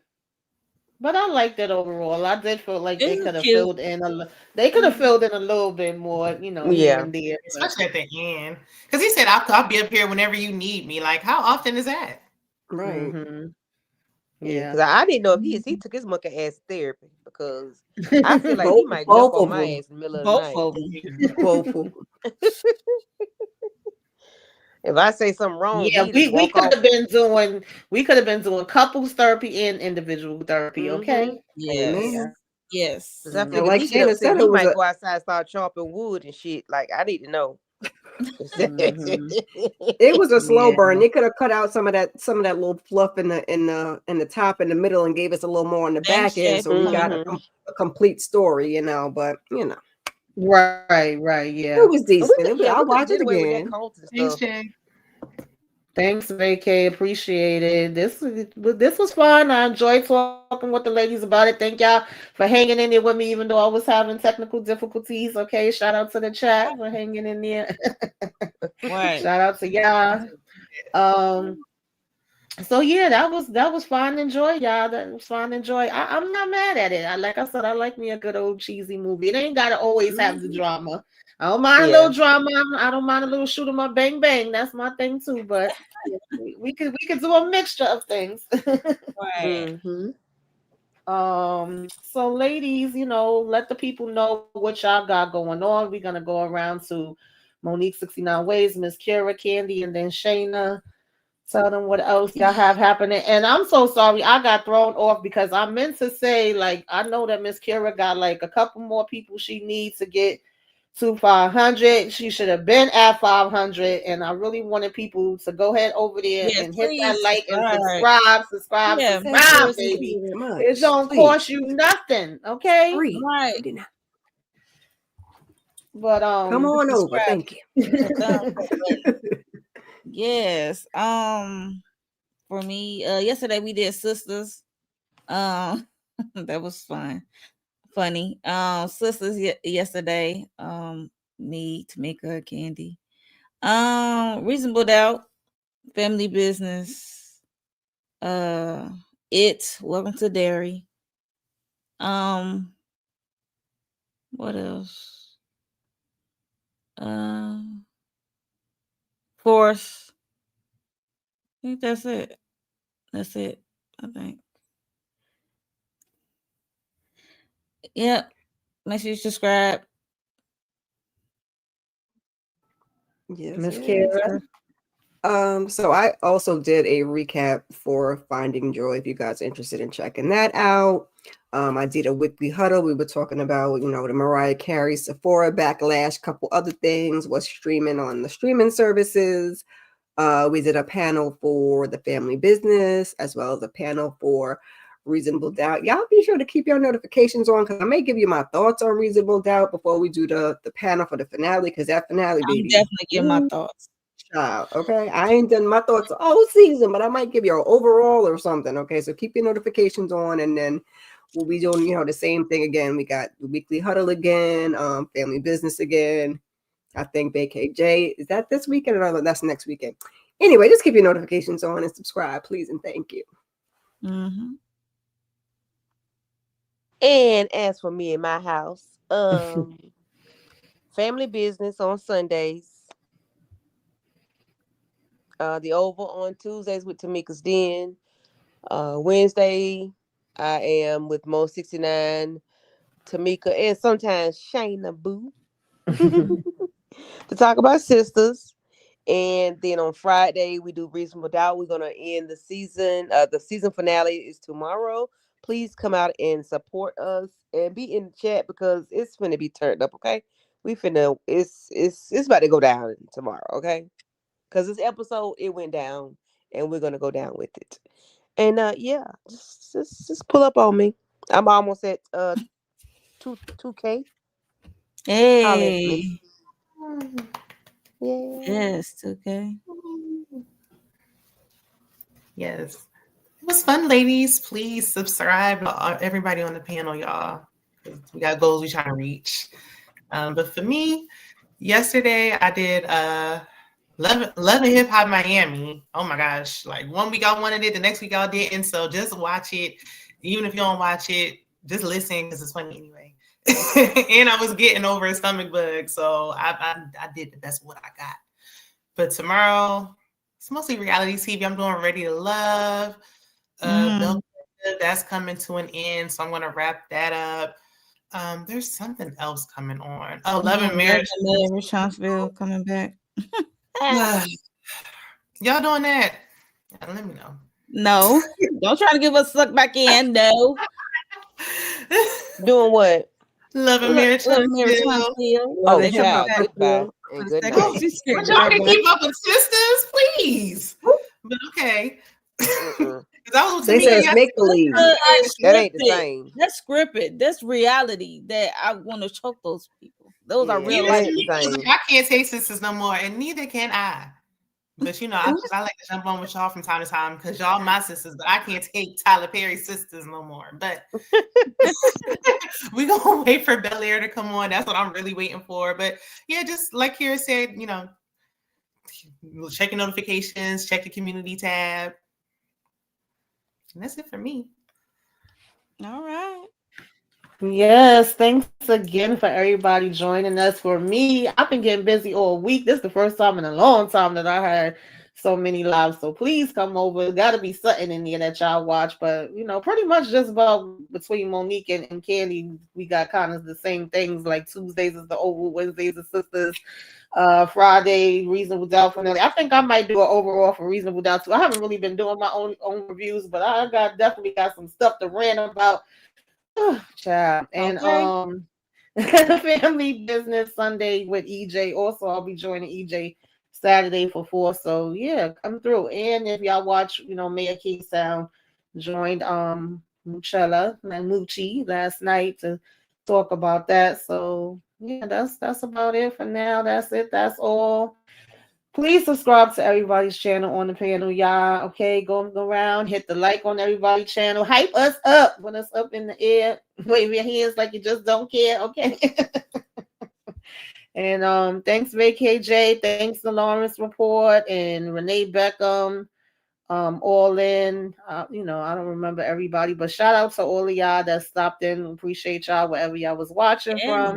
But I liked it overall. I did feel like this they is could have cute. filled in they could have filled in a little bit more, here Yeah. and there. But Especially at the end. Because he said, I'll be up here whenever you need me. Like, how often is that? Right. mhm. Yeah, because Yeah. I didn't know if he took his monkey ass therapy because I feel like he Both might jump both on of my them. ass in the middle of the Both night. of them. Both of them. If I say something wrong, Yeah, he just we walk could off. have been doing couples therapy and individual therapy, Mm-hmm. okay? Yes. Yeah. Amen. Because I Yes. And figured if like he get Shannon upset, said, he it was might a go outside and start chopping wood and shit. Like, I need to know. Mhm. it was a slow Yeah. burn. They could have cut out some of that little fluff in the top and the middle and gave us a little more on the Thanks, back end, Shay. so we got Mm-hmm. a complete story. But Right, yeah. it was decent. We I'll could have watch it did away with that again. Colton Thanks, stuff. Jay. Thanks, Vacay. Appreciate it. This was fun. I enjoyed talking with the ladies about it. Thank y'all for hanging in there with me, even though I was having technical difficulties. Okay, shout out to the chat for hanging in there. Right. Shout out to y'all. Um, so yeah, that was fun. Enjoy y'all. That was fun. Enjoy. I'm not mad at it. Like I said, I like me a good old cheesy movie. It ain't gotta always have the Mhm. drama. I don't mind a Yeah. little drama. I don't mind a little shoot 'em up, bang bang. That's my thing too. But we could do a mixture of things. Right. Mm-hmm. So ladies, let the people know what y'all got going on. We're gonna go around to Monique 69 Ways, Miss Kira, Candy, and then Shayna. Tell them what else y'all have happening. And I'm so sorry, I got thrown off because I meant to say, like, I know that Miss Kira got like a couple more people she needs to get to 500. She should have been at 500, and I really wanted people to go ahead over there Yes, and hit that please like and subscribe. Yeah. Thank you subscribe, so baby. very It much. don't cost Please, you nothing, okay? free. Right. We did not But come on over. Subscribe. Thank you. Hit the thumbs up button. Yes. For me, yesterday we did sisters. Um, that was fun, funny. Sisters yesterday. Me, Tamika, Candy. Reasonable Doubt, Family Business. Uh, Welcome to Dairy. Um, what else? Um, Force. I think that's it. That's it. I think. Yep. Make sure you subscribe. Yes, Miss yes. Kira. So I also did a recap for Finding Joy if you guys are interested in checking that out. I did a weekly huddle. We were talking about, the Mariah Carey, Sephora backlash, couple other things, what's streaming on the streaming services. We did a panel for the family business as well as a panel for Reasonable Doubt. Y'all be sure to keep your notifications on because I may give you my thoughts on Reasonable Doubt before we do the panel for the finale because that finale, I'm baby. definitely giving my thoughts. Child, okay. I ain't done my thoughts all season, but I might give you an overall or something. Okay, so keep your notifications on, and then we'll be doing, the same thing again. We got the weekly huddle again, family business again. I think BKJ is that this weekend or no, that's next weekend. Anyway, just keep your notifications on and subscribe, please, and thank you. Mm-hmm. And as for me in my house, family business on Sundays. The Oval on Tuesdays with Tamika's Den. Wednesday, I am with Mo 69, Tamika, and sometimes Shayna Boo to talk about sisters. And then on Friday, we do Reasonable Doubt. We're gonna end the season. The season finale is tomorrow, please come out and support us and be in the chat because it's finna be turned up. Okay, we finna it's about to go down tomorrow. Okay, because this episode it went down and we're gonna go down with it. And yeah, just pull up on me. I'm almost at 2K. Holler at me. Hey. Yeah. Yes, okay. Yes. It was fun, ladies. Please subscribe, everybody on the panel, y'all. We got goals we trying to reach. But for me, yesterday I did Love and Hip Hop Miami. Oh my gosh. Like 1 week I wanted it, the next week I didn't. So just watch it. Even if you don't watch it, just listen because it's funny anyway. And I was getting over a stomach bug. So I did the best of what I got. But tomorrow, it's mostly reality TV. I'm doing Ready to Love. That's coming to an end. So I'm going to wrap that up. There's something else coming on. Oh, Love and Marriage. Richardsville coming back. Y'all doing that? Let me know. No, don't try to give us suck back in. No. Doing what? Love and Marriage. Love and Marriage Huntsville. Oh, child. Goodbye. And good night. But y'all can keep up with sisters, please. But okay. They say it's make believe. That ain't the same. That's scripted. That's reality. That I want to choke those people. Those are real life. I can't take sisters no more, and neither can I. But you know, I like to jump on with y'all from time to time because y'all my sisters, but I can't take Tyler Perry's sisters no more. But we gonna wait for Bel Air to come on. That's what I'm really waiting for. But yeah, just like Kira said, you know, check your notifications, check the community tab. And that's it for me. All right. Yes, thanks again for everybody joining us. For me, I've been getting busy all week. This is the first time in a long time that I had so many lives. So please come over. There's got to be something in there that y'all watch. But, you know, pretty much just about between Monique and Candy, we got kind of the same things. Like Tuesdays is the Oval, Wednesdays is Sisters, Friday, Reasonable Doubt finale. I think I might do an overall for Reasonable Doubt too. I haven't really been doing my own reviews, but I definitely got some stuff to rant about. Child. And Family Business Sunday with EJ. Also, I'll be joining EJ Saturday for 4. So yeah, come through. And if y'all watch, you know, Mayor King Sound joined Muchella and Mucci last night to talk about that. So yeah, that's about it for now. That's it. That's all. Please subscribe to everybody's channel on the panel, y'all. Okay, go around, hit the like on everybody's channel, hype us up, put us up in the air, wave your hands like you just don't care. Okay. And thanks, VKJ. Thanks to Lawrence Report and Renee Beckham. All in. You know, I don't remember everybody, but shout out to all of y'all that stopped in. Appreciate y'all wherever y'all was watching from.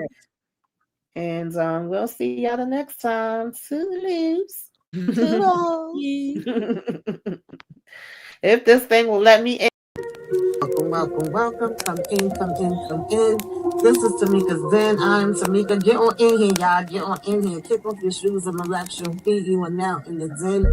And we'll see y'all the next time. Toodaloos. If this thing will let me in. Welcome. Come in. This is Tamika's Den. I'm Tamika. Get on in here, y'all. Get on in here. Kick off your shoes and relax your feet. You are now in the Den.